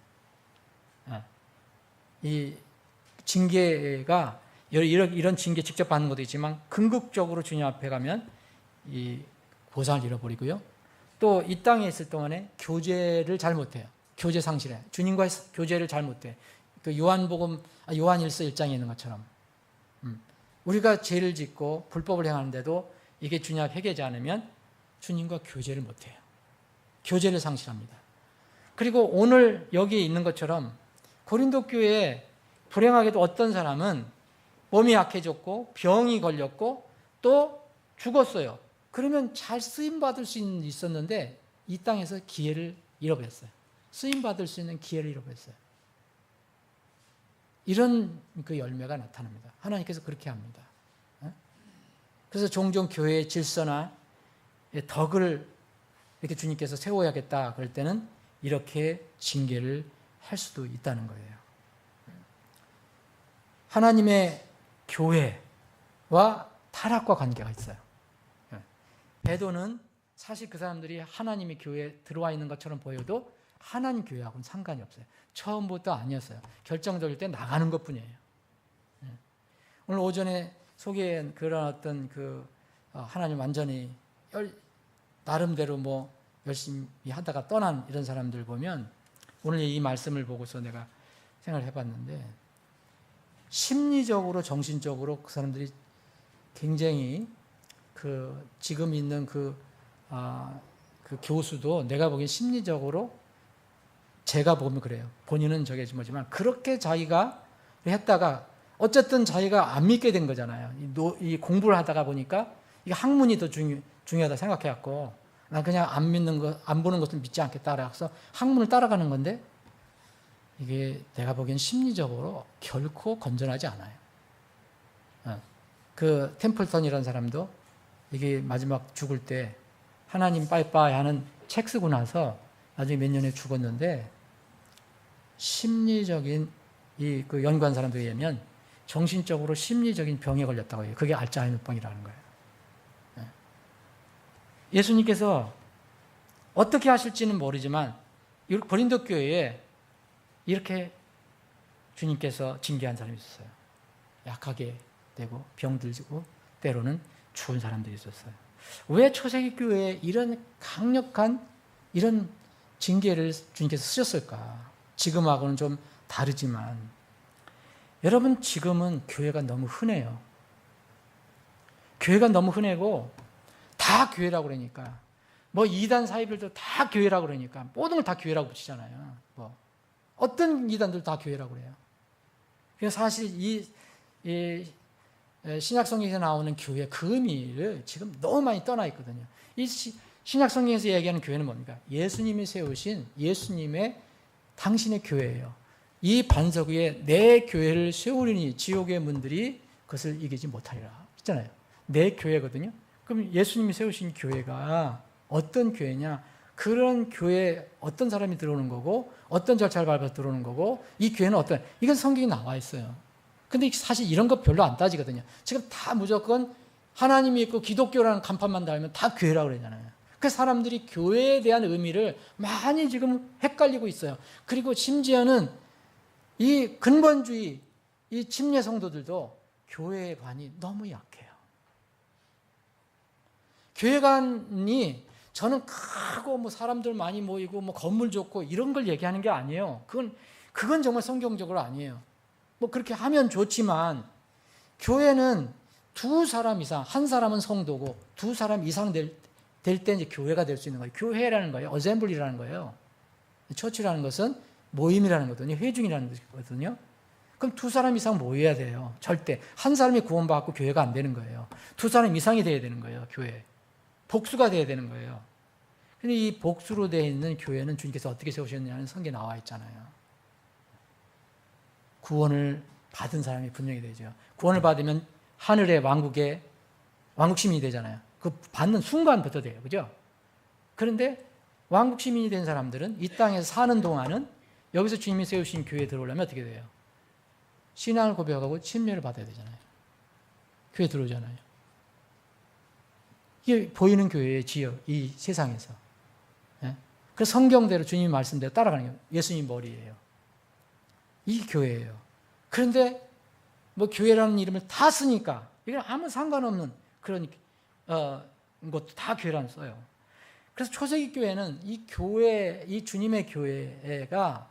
이 징계가 이런 징계 직접 받는 것도 있지만 궁극적으로 주님 앞에 가면 이 보상을 잃어버리고요. 또 이 땅에 있을 동안에 교제를 잘 못해요. 교제 상실해. 주님과의 교제를 잘 못해. 그 요한일서 1장에 있는 것처럼 우리가 죄를 짓고 불법을 행하는데도 이게 주님 앞에 회개하지 않으면 주님과 교제를 못해요. 교제를 상실합니다. 그리고 오늘 여기에 있는 것처럼 고린도 교회에 불행하게도 어떤 사람은 몸이 약해졌고 병이 걸렸고 또 죽었어요. 그러면 잘 쓰임받을 수 있었는데 이 땅에서 기회를 잃어버렸어요. 쓰임받을 수 있는 기회를 잃어버렸어요. 이런 그 열매가 나타납니다. 하나님께서 그렇게 합니다. 그래서 종종 교회의 질서나 덕을 이렇게 주님께서 세워야겠다 그럴 때는 이렇게 징계를 할 수도 있다는 거예요. 하나님의 교회와 타락과 관계가 있어요. 베도는 사실 그 사람들이 하나님의 교회에 들어와 있는 것처럼 보여도 하나님 교회하고는 상관이 없어요. 처음부터 아니었어요. 결정적일 때 나가는 것뿐이에요. 오늘 오전에 소개한 그런 어떤 하나님 완전히 나름대로 뭐 열심히 하다가 떠난 이런 사람들 보면 오늘 이 말씀을 보고서 내가 생각을 해봤는데 심리적으로 정신적으로 그 사람들이 굉장히 지금 있는 그 교수도 내가 보기엔 심리적으로 제가 보면 그래요. 본인은 저게 뭐지만 그렇게 자기가 했다가 어쨌든 자기가 안 믿게 된 거잖아요. 이 공부를 하다가 보니까 이게 학문이 더 중요하다 생각해갖고 난 그냥 안 믿는 거, 안 보는 것을 믿지 않겠다. 그래서 학문을 따라가는 건데 이게 내가 보기엔 심리적으로 결코 건전하지 않아요. 그 템플턴이라는 사람도 이게 마지막 죽을 때 하나님 빠이빠이 하는 책 쓰고 나서 나중에 몇 년에 죽었는데 심리적인 그 연구한 사람들에 의하면 정신적으로 심리적인 병에 걸렸다고 해요. 그게 알츠하이머병이라는 거예요. 예수님께서 어떻게 하실지는 모르지만 고린도 교회에 이렇게 주님께서 징계한 사람이 있었어요. 약하게 되고 병들고 때로는 죽은 사람들이 있었어요. 왜 초세기 교회에 이런 강력한 이런 징계를 주님께서 쓰셨을까? 지금하고는 좀 다르지만 여러분 지금은 교회가 너무 흔해요. 교회가 너무 흔하고 다 교회라고 그러니까 뭐 이단 사이들도 다 교회라고 그러니까 모든 걸 다 교회라고 붙이잖아요. 뭐 어떤 이단들 다 교회라고 그래요. 그래서 사실 이 신약 성경에서 나오는 교회 그 의미를 지금 너무 많이 떠나 있거든요. 이 신약 성경에서 얘기하는 교회는 뭡니까? 예수님이 세우신 예수님의 당신의 교회예요. 이 반석 위에 내 교회를 세우리니 지옥의 문들이 그것을 이기지 못하리라 했잖아요. 내 교회거든요. 그럼 예수님이 세우신 교회가 어떤 교회냐? 그런 교회에 어떤 사람이 들어오는 거고 어떤 절차를 밟아서 들어오는 거고 이 교회는 이건 성경에 나와 있어요. 근데 사실 이런 거 별로 안 따지거든요. 지금 다 무조건 하나님이 있고 기독교라는 간판만 달면 다 교회라고 그러잖아요. 그 사람들이 교회에 대한 의미를 많이 지금 헷갈리고 있어요. 그리고 심지어는 이 근본주의, 이 침례 성도들도 교회의 관이 너무 약해요. 교회관이 저는 크고 뭐 사람들 많이 모이고 뭐 건물 좋고 이런 걸 얘기하는 게 아니에요. 그건 정말 성경적으로 아니에요. 뭐 그렇게 하면 좋지만 교회는 두 사람 이상, 한 사람은 성도고 두 사람 이상 될 때 이제 교회가 될 수 있는 거예요. 교회라는 거예요. 어셈블리라는 거예요. 처치라는 것은 모임이라는 거거든요. 회중이라는 거거든요. 그럼 두 사람 이상 모여야 돼요. 절대. 한 사람이 구원받고 교회가 안 되는 거예요. 두 사람 이상이 돼야 되는 거예요. 교회. 복수가 돼야 되는 거예요. 근데 이 복수로 되어 있는 교회는 주님께서 어떻게 세우셨냐는 성경에 나와 있잖아요. 구원을 받은 사람이 분명히 되죠. 구원을 받으면 하늘의 왕국의 왕국 시민이 되잖아요. 그 받는 순간부터 돼요. 그죠? 그런데 왕국 시민이 된 사람들은 이 땅에서 사는 동안은 여기서 주님이 세우신 교회에 들어오려면 어떻게 돼요? 신앙을 고백하고 침례를 받아야 되잖아요. 교회 들어오잖아요. 이게 보이는 교회의 지역, 이 세상에서. 그 성경대로 주님 말씀대로 따라가는 거예요. 예수님 머리예요. 이 교회예요. 그런데 뭐 교회라는 이름을 다 쓰니까 이건 아무 상관없는 그런 것도 다 교회라는 써요. 그래서 초세기 교회는 이 교회, 이 주님의 교회가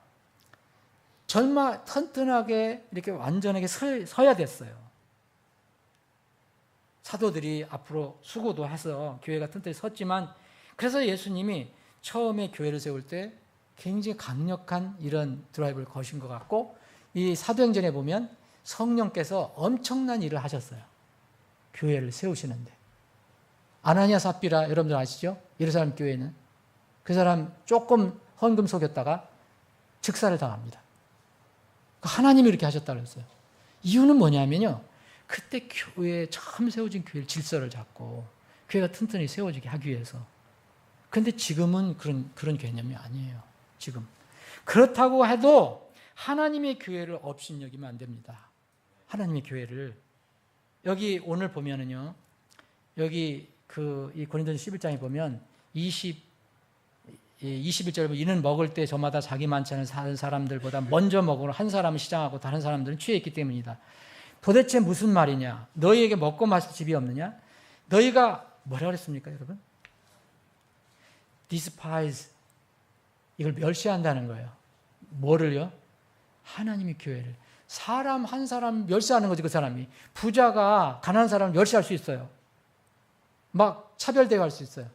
정말 튼튼하게 이렇게 완전하게 서야 됐어요. 사도들이 앞으로 수고도 해서 교회가 튼튼히 섰지만 그래서 예수님이 처음에 교회를 세울 때 굉장히 강력한 이런 드라이브를 거신 것 같고 이 사도행전에 보면 성령께서 엄청난 일을 하셨어요. 교회를 세우시는데. 아나니아 삽비라 여러분들 아시죠? 예루살렘 교회는. 그 사람 조금 헌금 속였다가 즉사를 당합니다. 하나님이 이렇게 하셨다고 했어요. 이유는 뭐냐면요. 그때 교회에 처음 세워진 교회를 질서를 잡고 교회가 튼튼히 세워지게 하기 위해서. 그런데 지금은 그런 개념이 아니에요. 지금. 그렇다고 해도 하나님의 교회를 업신여기면 안 됩니다. 하나님의 교회를. 여기 오늘 보면은요, 여기 이 고린도전서 11장에 보면 21절에 보면 이는 먹을 때 저마다 자기 만찬을 사는 사람들보다 먼저 먹으러 한 사람은 시장하고 다른 사람들은 취해 있기 때문이다. 도대체 무슨 말이냐? 너희에게 먹고 마실 집이 없느냐? 너희가 뭐라 그랬습니까, 여러분? despise, 이걸 멸시한다는 거예요. 뭐를요? 하나님의 교회를. 사람 한 사람 멸시하는 거지, 그 사람이. 부자가 가난한 사람을 멸시할 수 있어요. 막 차별대화할 수 있어요.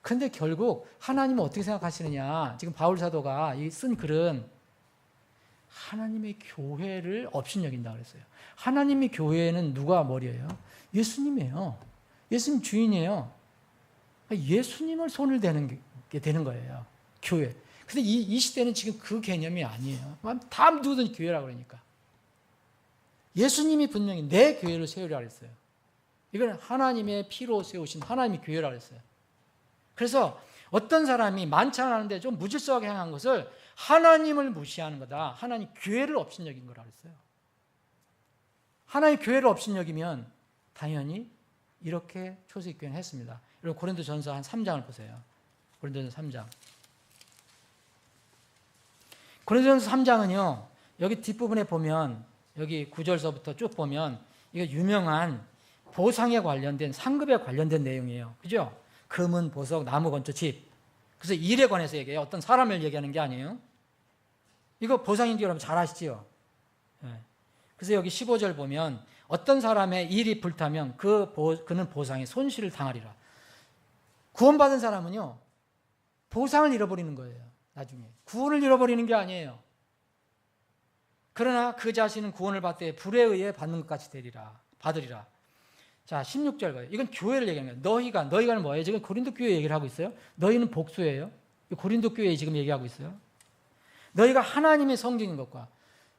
근데 결국 하나님은 어떻게 생각하시느냐? 지금 바울 사도가 쓴 글은 하나님의 교회를 업신여긴다 그랬어요. 하나님의 교회는 누가 머리예요? 예수님이에요. 예수님 주인이에요. 예수님을 손을 대는 게 되는 거예요. 교회. 근데 이 시대는 지금 그 개념이 아니에요. 다 누구든 교회라고 그러니까. 예수님이 분명히 내 교회를 세우라 그랬어요. 이건 하나님의 피로 세우신 하나님의 교회라고 그랬어요. 그래서 어떤 사람이 만찬하는데 좀 무질서하게 행한 것을 하나님을 무시하는 거다. 하나님 교회를 업신여긴 거라고 그랬어요. 하나님 교회를 업신여기면 당연히 이렇게 초대교회는 했습니다. 여러분 고린도전서 한 3장을 보세요. 고린도전서 3장. 고린도전서 3장은요. 여기 뒷부분에 보면 여기 9절서부터 쭉 보면 이거 유명한 보상에 관련된 상급에 관련된 내용이에요. 그죠? 금은 보석, 나무 건조, 집. 그래서 일에 관해서 얘기해요. 어떤 사람을 얘기하는 게 아니에요. 이거 보상인지 여러분 잘 아시죠? 네. 그래서 여기 15절 보면 어떤 사람의 일이 불타면 그는 보상에 손실을 당하리라. 구원받은 사람은요. 보상을 잃어버리는 거예요. 나중에. 구원을 잃어버리는 게 아니에요. 그러나 그 자신은 구원을 받되 불에 의해 받는 것 같이 받으리라. 자, 16절 봐요. 이건 교회를 얘기하는 거예요. 너희가는 뭐예요? 지금 고린도 교회 얘기를 하고 있어요. 너희는 복수예요. 고린도 교회 지금 얘기하고 있어요. 너희가 하나님의 성전인 것과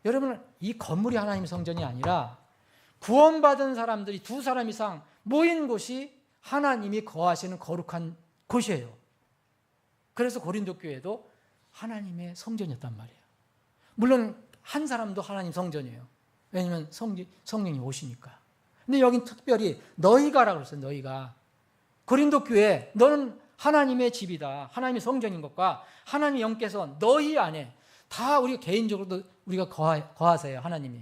여러분 이 건물이 하나님의 성전이 아니라 구원받은 사람들이 2사람 이상 모인 곳이 하나님이 거하시는 거룩한 곳이에요. 그래서 고린도 교회도 하나님의 성전이었단 말이에요. 물론 한 사람도 하나님 성전이에요. 왜냐하면 성령이 오시니까. 근데 여긴 특별히 너희가라고 그랬어요. 너희가. 고린도 교회 너는 하나님의 집이다. 하나님의 성전인 것과 하나님 영께서 너희 안에 다 우리가 개인적으로도 우리가 거하세요. 하나님이.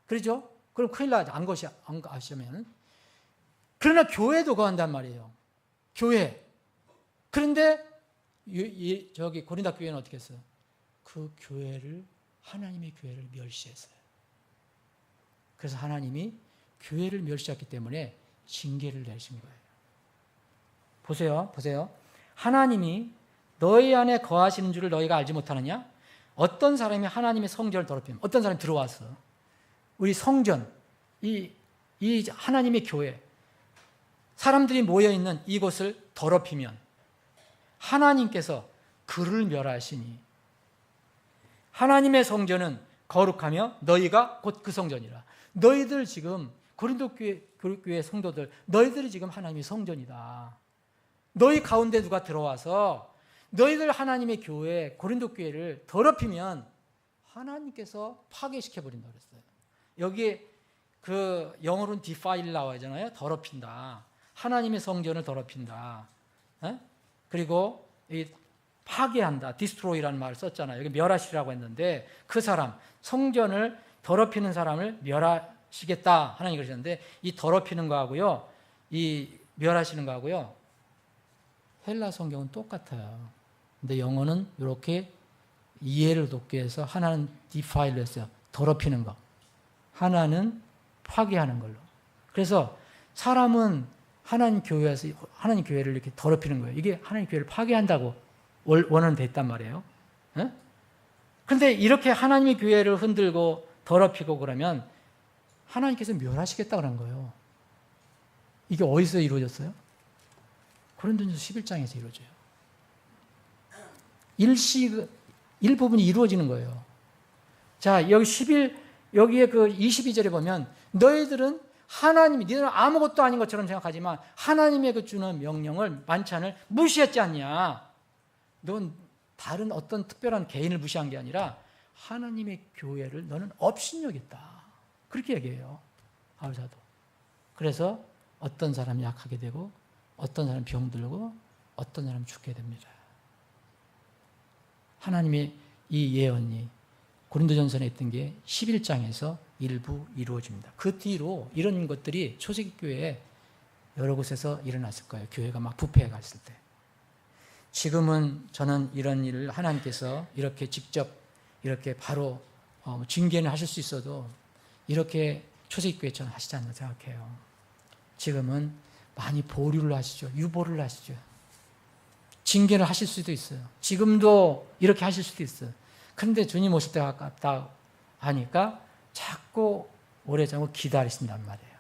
그렇죠? 그럼 큰일 나죠. 안 가시면. 그러나 교회도 거한단 말이에요. 교회. 그런데 저기 고린도 교회는 어떻게 했어요? 그 교회를 하나님의 교회를 멸시했어요. 그래서 하나님이 교회를 멸시했기 때문에 징계를 내신 거예요. 보세요. 하나님이 너희 안에 거하시는 줄을 너희가 알지 못하느냐? 어떤 사람이 하나님의 성전을 더럽히면 어떤 사람이 들어와서 우리 성전, 이 하나님의 교회, 사람들이 모여있는 이곳을 더럽히면 하나님께서 그를 멸하시니 하나님의 성전은 거룩하며 너희가 곧 그 성전이라. 너희들 지금 고린도 교회 성도들 너희들이 지금 하나님의 성전이다. 너희 가운데 누가 들어와서 너희들 하나님의 교회 고린도 교회를 더럽히면 하나님께서 파괴시켜 버린다 그랬어요. 여기에 그 영어로는 defile 나와잖아요. 더럽힌다. 하나님의 성전을 더럽힌다. 그리고 이 파괴한다. destroy라는 말을 썼잖아요. 여기 멸하시라고 했는데 그 사람 성전을 더럽히는 사람을 멸하시겠다 하나님 그러셨는데 이 더럽히는 거하고요. 이 멸하시는 거하고요. 헬라 성경은 똑같아요. 근데 영어는 이렇게 이해를 돕기 위해서 하나는 defile 했어요. 더럽히는 거. 하나는 파괴하는 걸로. 그래서 사람은 하나님 교회에서 하나님 교회를 이렇게 더럽히는 거예요. 이게 하나님 교회를 파괴한다고 원어는 됐단 말이에요. 그런데 이렇게 하나님의 교회를 흔들고 더럽히고 그러면 하나님께서 멸하시겠다 그런 거예요. 이게 어디서 이루어졌어요? 고린도전서 11장에서 이루어져요. 일부분이 이루어지는 거예요. 자, 여기에 그 22절에 보면 너희들은 니들은 아무것도 아닌 것처럼 생각하지만 하나님의 그 주는 명령을 만찬을 무시했지 않냐. 넌 다른 어떤 특별한 개인을 무시한 게 아니라 하나님의 교회를 너는 업신여겼다. 그렇게 얘기해요. 바울사도. 그래서 어떤 사람이 약하게 되고 어떤 사람이 병들고 어떤 사람이 죽게 됩니다. 하나님의 이 예언이 고린도전서에 있던 게 11장에서 일부 이루어집니다. 그 뒤로 이런 것들이 초세기 교회에 여러 곳에서 일어났을 거예요. 교회가 막 부패해 갔을 때. 지금은 저는 이런 일을 하나님께서 이렇게 직접 이렇게 바로 징계는 하실 수 있어도 이렇게 초세기 교회처럼 하시지 않나 생각해요. 지금은 많이 보류를 하시죠. 유보를 하시죠. 징계를 하실 수도 있어요. 지금도 이렇게 하실 수도 있어요. 그런데 주님 오실 때가 가깝다 하니까 자꾸 오래 잠고 기다리신단 말이에요.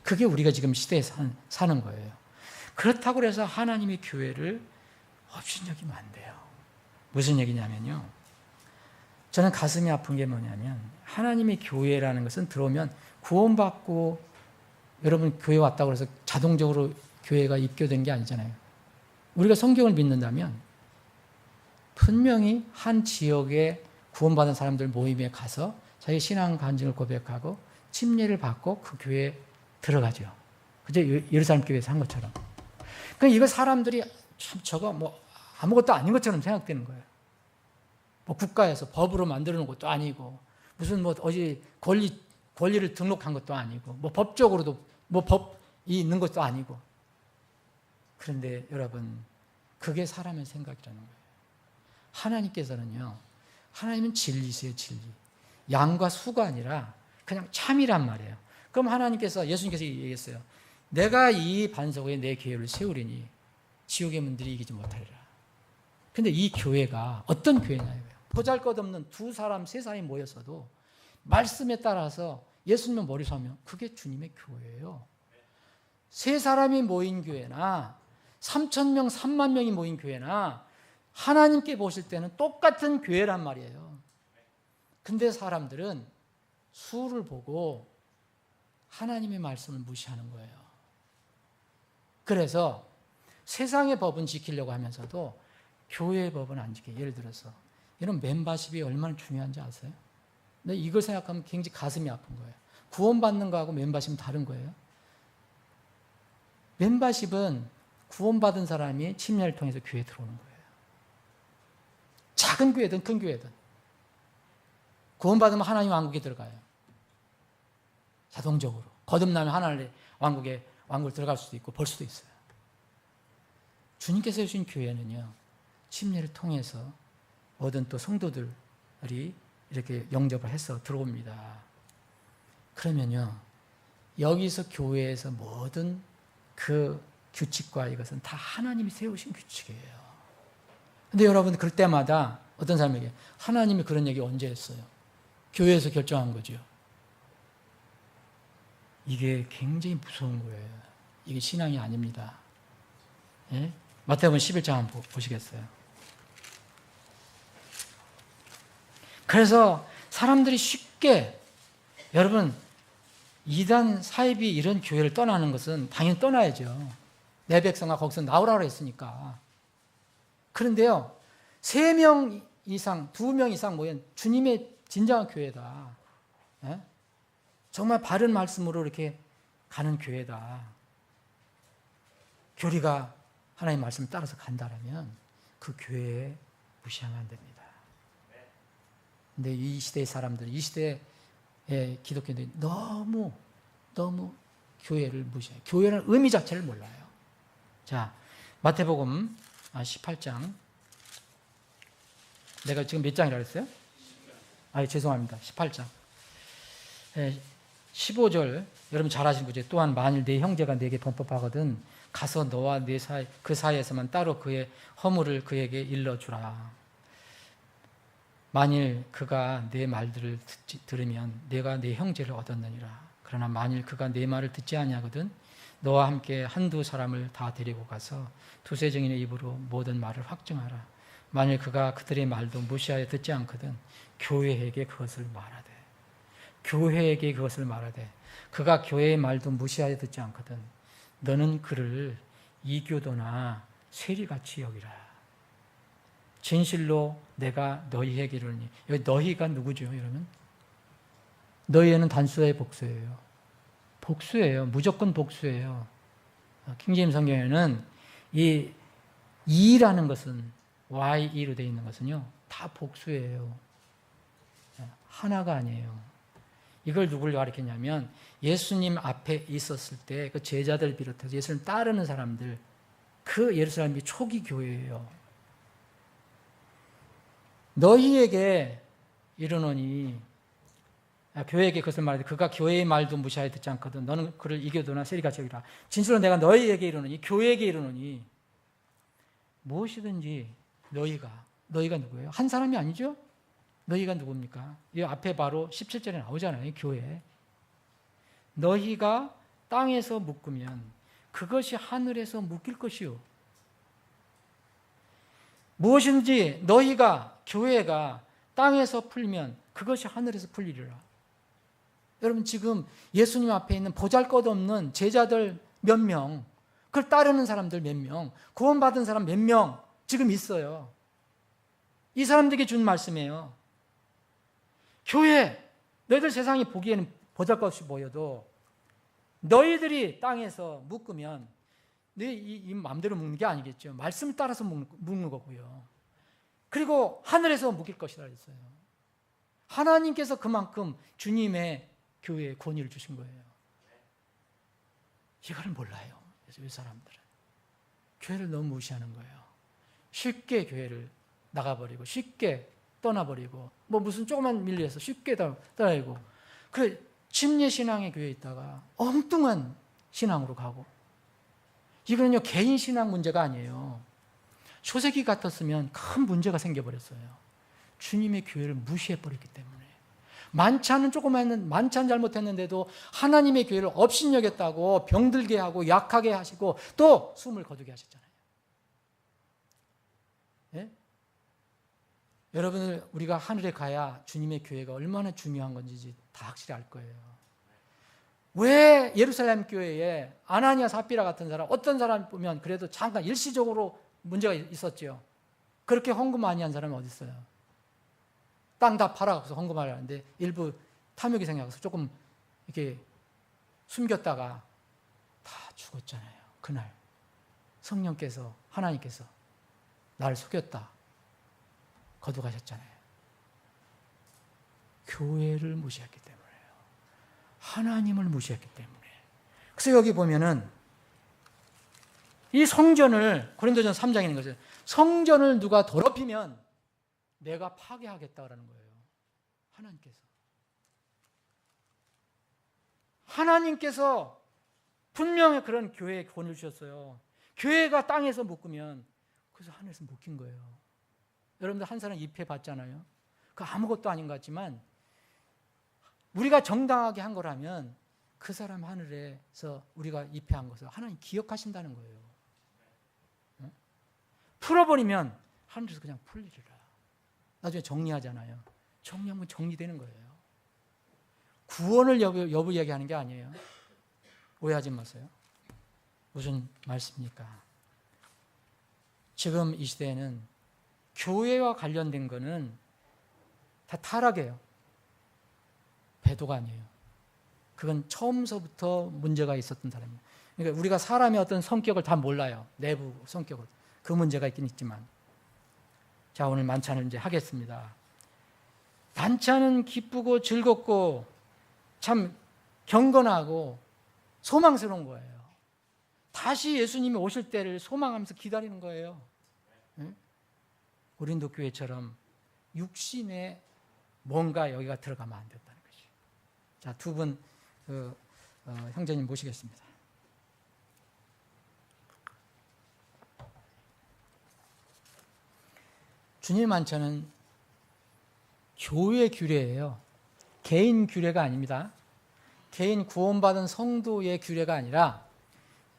그게 우리가 지금 시대에 사는 거예요. 그렇다고 해서 하나님의 교회를 업신여기면 안 돼요. 무슨 얘기냐면요. 저는 가슴이 아픈 게 뭐냐면 하나님의 교회라는 것은 들어오면 구원받고 여러분 교회 왔다고 해서 자동적으로 교회가 입교된 게 아니잖아요. 우리가 성경을 믿는다면 분명히 한 지역에 구원받은 사람들 모임에 가서 자기 신앙 간증을 고백하고 침례를 받고 그 교회에 들어가죠. 그죠? 예루살렘 교회에서 한 것처럼. 그러니까 이거 사람들이 참 저거 뭐 아무것도 아닌 것처럼 생각되는 거예요. 뭐 국가에서 법으로 만들어 놓은 것도 아니고 무슨 뭐 어디 권리를 등록한 것도 아니고 뭐 법적으로도 뭐 법이 있는 것도 아니고. 그런데 여러분 그게 사람의 생각이라는 거예요. 하나님께서는요. 하나님은 진리세요, 진리. 양과 수가 아니라 그냥 참이란 말이에요. 그럼 하나님께서 예수님께서 얘기했어요. 내가 이 반석 위에 내 교회를 세우리니 지옥의 문들이 이기지 못하리라. 근데 이 교회가 어떤 교회냐고요. 보잘것없는 두 사람, 세 사람이 모였어도 말씀에 따라서 예수님의 머리 서면 그게 주님의 교회예요. 세 사람이 모인 교회나 3,000명, 3만 명이 모인 교회나 하나님께 보실 때는 똑같은 교회란 말이에요. 근데 사람들은 수를 보고 하나님의 말씀을 무시하는 거예요. 그래서 세상의 법은 지키려고 하면서도 교회의 법은 안 지켜요. 예를 들어서 이런 멤버십이 얼마나 중요한지 아세요? 근데 이걸 생각하면 굉장히 가슴이 아픈 거예요. 구원받는 거하고 멤버십은 다른 거예요. 멤버십은 구원받은 사람이 침례를 통해서 교회에 들어오는 거예요. 작은 교회든 큰 교회든 구원받으면 하나님 왕국에 들어가요. 자동적으로. 거듭나면 하나님의 왕국에 들어갈 수도 있고 볼 수도 있어요. 주님께서 주신 교회는요. 침례를 통해서 모든 또 성도들이 이렇게 영접을 해서 들어옵니다. 그러면요. 여기서 교회에서 모든 그 규칙과 이것은 다 하나님이 세우신 규칙이에요. 근데 여러분 그럴 때마다 어떤 사람에게 하나님이 그런 얘기 언제 했어요? 교회에서 결정한 거죠. 이게 굉장히 무서운 거예요. 이게 신앙이 아닙니다. 예? 마태복음 11장 한번 보시겠어요? 그래서 사람들이 쉽게 여러분 이단 사입이 이런 교회를 떠나는 것은 당연히 떠나야죠. 내 백성아 거기서 나오라고 했으니까. 그런데요. 3명 이상, 2명 이상 모인 주님의 진정한 교회다. 예? 정말 바른 말씀으로 이렇게 가는 교회다. 교리가 하나님의 말씀을 따라서 간다면 그 교회에 무시하면 안 됩니다. 근데 이 시대의 사람들, 이 시대의 기독교인들이 너무 교회를 무시해요. 교회라는 의미 자체를 몰라요. 자, 마태복음 18장. 내가 지금 몇 장이라고 했어요? 죄송합니다. 18장. 15절, 여러분 잘 아시는 거죠? 또한 만일 내 형제가 내게 범법하거든 가서 너와 내 사이, 그 사이에서만 따로 그의 허물을 그에게 일러주라. 만일 그가 내 말들을 들으면 내가 내 형제를 얻었느니라. 그러나 만일 그가 내 말을 듣지 아니하거든 너와 함께 한두 사람을 다 데리고 가서 두세 증인의 입으로 모든 말을 확증하라. 만일 그가 그들의 말도 무시하여 듣지 않거든 교회에게 그것을 말하되. 교회에게 그것을 말하되 그가 교회의 말도 무시하여 듣지 않거든 너는 그를 이교도나 세리같이 여기라. 진실로 내가 너희에게 이르니 여기 너희가 누구죠? 이러면 너희에는 단수의 복수예요. 복수예요. 무조건 복수예요. 킹제임 성경에는 이 이라는 것은 YE로 되어 있는 것은요, 다 복수예요. 하나가 아니에요. 이걸 누굴 가리켰냐면 예수님 앞에 있었을 때 그 제자들 비롯해서 예수님 따르는 사람들, 그 예루살렘이 초기 교회예요. 너희에게 이르노니, 교회에게 그것을 말하되 그가 교회의 말도 무시하여 듣지 않거든. 너는 그를 이겨도나 세리같이 여기라. 진실로 내가 너희에게 이르노니, 교회에게 이르노니, 무엇이든지 너희가 누구예요? 한 사람이 아니죠? 너희가 누굽니까? 이 앞에 바로 17절에 나오잖아요. 교회. 너희가 땅에서 묶으면 그것이 하늘에서 묶일 것이요. 무엇인지 너희가, 교회가 땅에서 풀면 그것이 하늘에서 풀리리라. 여러분, 지금 예수님 앞에 있는 보잘것없는 제자들 몇 명, 그걸 따르는 사람들 몇 명, 구원받은 사람 몇 명 지금 있어요. 이 사람들에게 준 말씀이에요. 교회, 너희들 세상이 보기에는 보잘것없이 보여도 너희들이 땅에서 묶으면 이 마음대로 묶는 게 아니겠죠. 말씀을 따라서 묶는 거고요. 그리고 하늘에서 묶일 것이라 했어요. 하나님께서 그만큼 주님의 교회에 권위를 주신 거예요. 이거를 몰라요. 그래서 이 사람들은 교회를 너무 무시하는 거예요. 쉽게 교회를 나가버리고, 쉽게 떠나버리고, 뭐 무슨 조그만 밀려서 쉽게 떠나고, 그 침례 신앙의 교회에 있다가 엉뚱한 신앙으로 가고. 이거는요, 개인 신앙 문제가 아니에요. 초세기 같았으면 큰 문제가 생겨버렸어요. 주님의 교회를 무시해버렸기 때문에. 만찬은 조그만 만찬 잘못했는데도 하나님의 교회를 업신여겼다고 병들게 하고 약하게 하시고 또 숨을 거두게 하셨잖아요. 예? 여러분들, 우리가 하늘에 가야 주님의 교회가 얼마나 중요한 건지 다 확실히 알 거예요. 왜 예루살렘 교회에 아나니아 삽비라 같은 사람, 어떤 사람 보면 그래도 잠깐 일시적으로 문제가 있었죠. 그렇게 헌금 많이 한 사람이 어디 있어요? 땅 다 팔아서 헌금하려 하는데 일부 탐욕이 생겨서 조금 이렇게 숨겼다가 다 죽었잖아요. 그날 성령께서, 하나님께서 나를 속였다 거두가셨잖아요. 교회를 무시했기 때문에요. 하나님을 무시했기 때문에. 그래서 여기 보면은 이 성전을, 고린도전서 3장에 있는 것은 성전을 누가 더럽히면 내가 파괴하겠다라는 거예요. 하나님께서 분명히 그런 교회에 권위를 주셨어요. 교회가 땅에서 묶으면 그래서 하늘에서 묶인 거예요. 여러분들 한 사람 입회 받잖아요. 그 아무것도 아닌 것 같지만 우리가 정당하게 한 거라면 그 사람 하늘에서 우리가 입회한 것을 하나님 기억하신다는 거예요. 풀어버리면 하늘에서 그냥 풀리리라. 나중에 정리하잖아요. 정리하면 정리되는 거예요. 구원을 여부 이야기하는 게 아니에요. 오해하지 마세요. 무슨 말씀입니까? 지금 이 시대에는 교회와 관련된 거는 다 타락이에요. 배도가 아니에요. 그건 처음서부터 문제가 있었던 사람이에요. 그러니까 우리가 사람의 어떤 성격을 다 몰라요. 내부 성격을. 그 문제가 있긴 있지만. 자, 오늘 만찬을 이제 하겠습니다. 만찬은 기쁘고 즐겁고 참 경건하고 소망스러운 거예요. 다시 예수님이 오실 때를 소망하면서 기다리는 거예요. 네? 고린도 교회처럼 육신에 뭔가 여기가 들어가면 안 된다는 거죠. 자, 두 분 형제님 모시겠습니다. 주님 만찬은 교회 규례예요. 개인 규례가 아닙니다. 개인 구원받은 성도의 규례가 아니라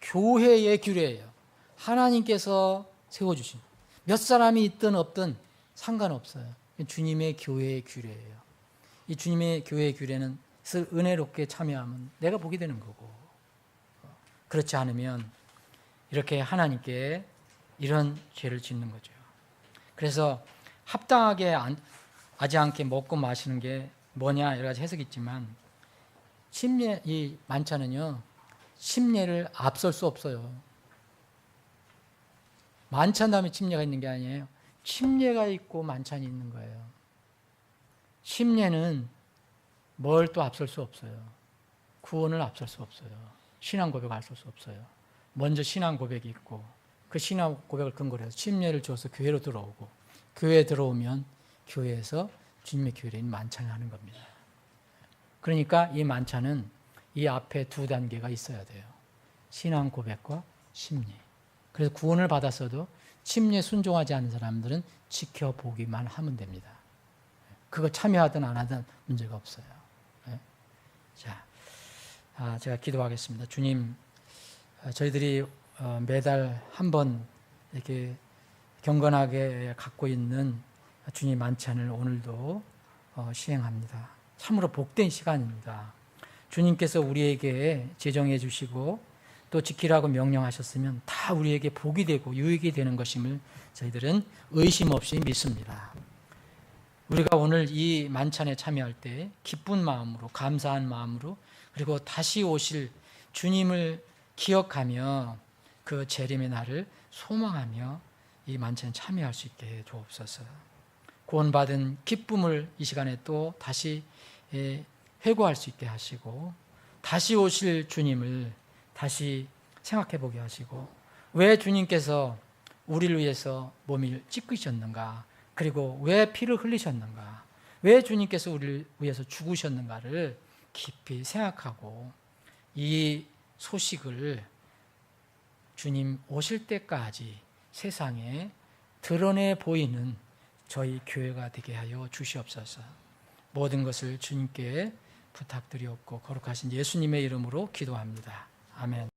교회의 규례예요. 하나님께서 세워주신, 몇 사람이 있든 없든 상관없어요. 주님의 교회의 규례예요. 이 주님의 교회의 규례는 은혜롭게 참여하면 내가 보게 되는 거고, 그렇지 않으면 이렇게 하나님께 이런 죄를 짓는 거죠. 그래서 합당하게 하지 않게 먹고 마시는 게 뭐냐 여러 가지 해석이 있지만 침례 이 만찬은요 침례를 앞설 수 없어요. 만찬 다음에 침례가 있는 게 아니에요. 침례가 있고 만찬이 있는 거예요. 침례는 뭘 또 앞설 수 없어요. 구원을 앞설 수 없어요. 신앙 고백을 앞설 수 없어요. 먼저 신앙 고백이 있고 그 신앙 고백을 근거로 해서 침례를 줘서 교회로 들어오고 교회에 들어오면 교회에서 주님의 교회인 만찬을 하는 겁니다. 그러니까 이 만찬은 이 앞에 두 단계가 있어야 돼요. 신앙 고백과 침례. 그래서 구원을 받았어도 침례 순종하지 않는 사람들은 지켜보기만 하면 됩니다. 그거 참여하든 안 하든 문제가 없어요. 자, 제가 기도하겠습니다. 주님, 저희들이 매달 한 번 이렇게 경건하게 갖고 있는 주님 만찬을 오늘도 시행합니다. 참으로 복된 시간입니다. 주님께서 우리에게 제정해 주시고 또 지키라고 명령하셨으면 다 우리에게 복이 되고 유익이 되는 것임을 저희들은 의심 없이 믿습니다. 우리가 오늘 이 만찬에 참여할 때 기쁜 마음으로 감사한 마음으로 그리고 다시 오실 주님을 기억하며 그 재림의 날을 소망하며 이 만찬에 참여할 수 있게 해 주옵소서. 구원받은 기쁨을 이 시간에 또 다시 회고할 수 있게 하시고 다시 오실 주님을 다시 생각해 보게 하시고 왜 주님께서 우리를 위해서 몸을 찢기셨는가 그리고 왜 피를 흘리셨는가 왜 주님께서 우리를 위해서 죽으셨는가를 깊이 생각하고 이 소식을 주님 오실 때까지 세상에 드러내 보이는 저희 교회가 되게 하여 주시옵소서. 모든 것을 주님께 부탁드리옵고 거룩하신 예수님의 이름으로 기도합니다. 아멘.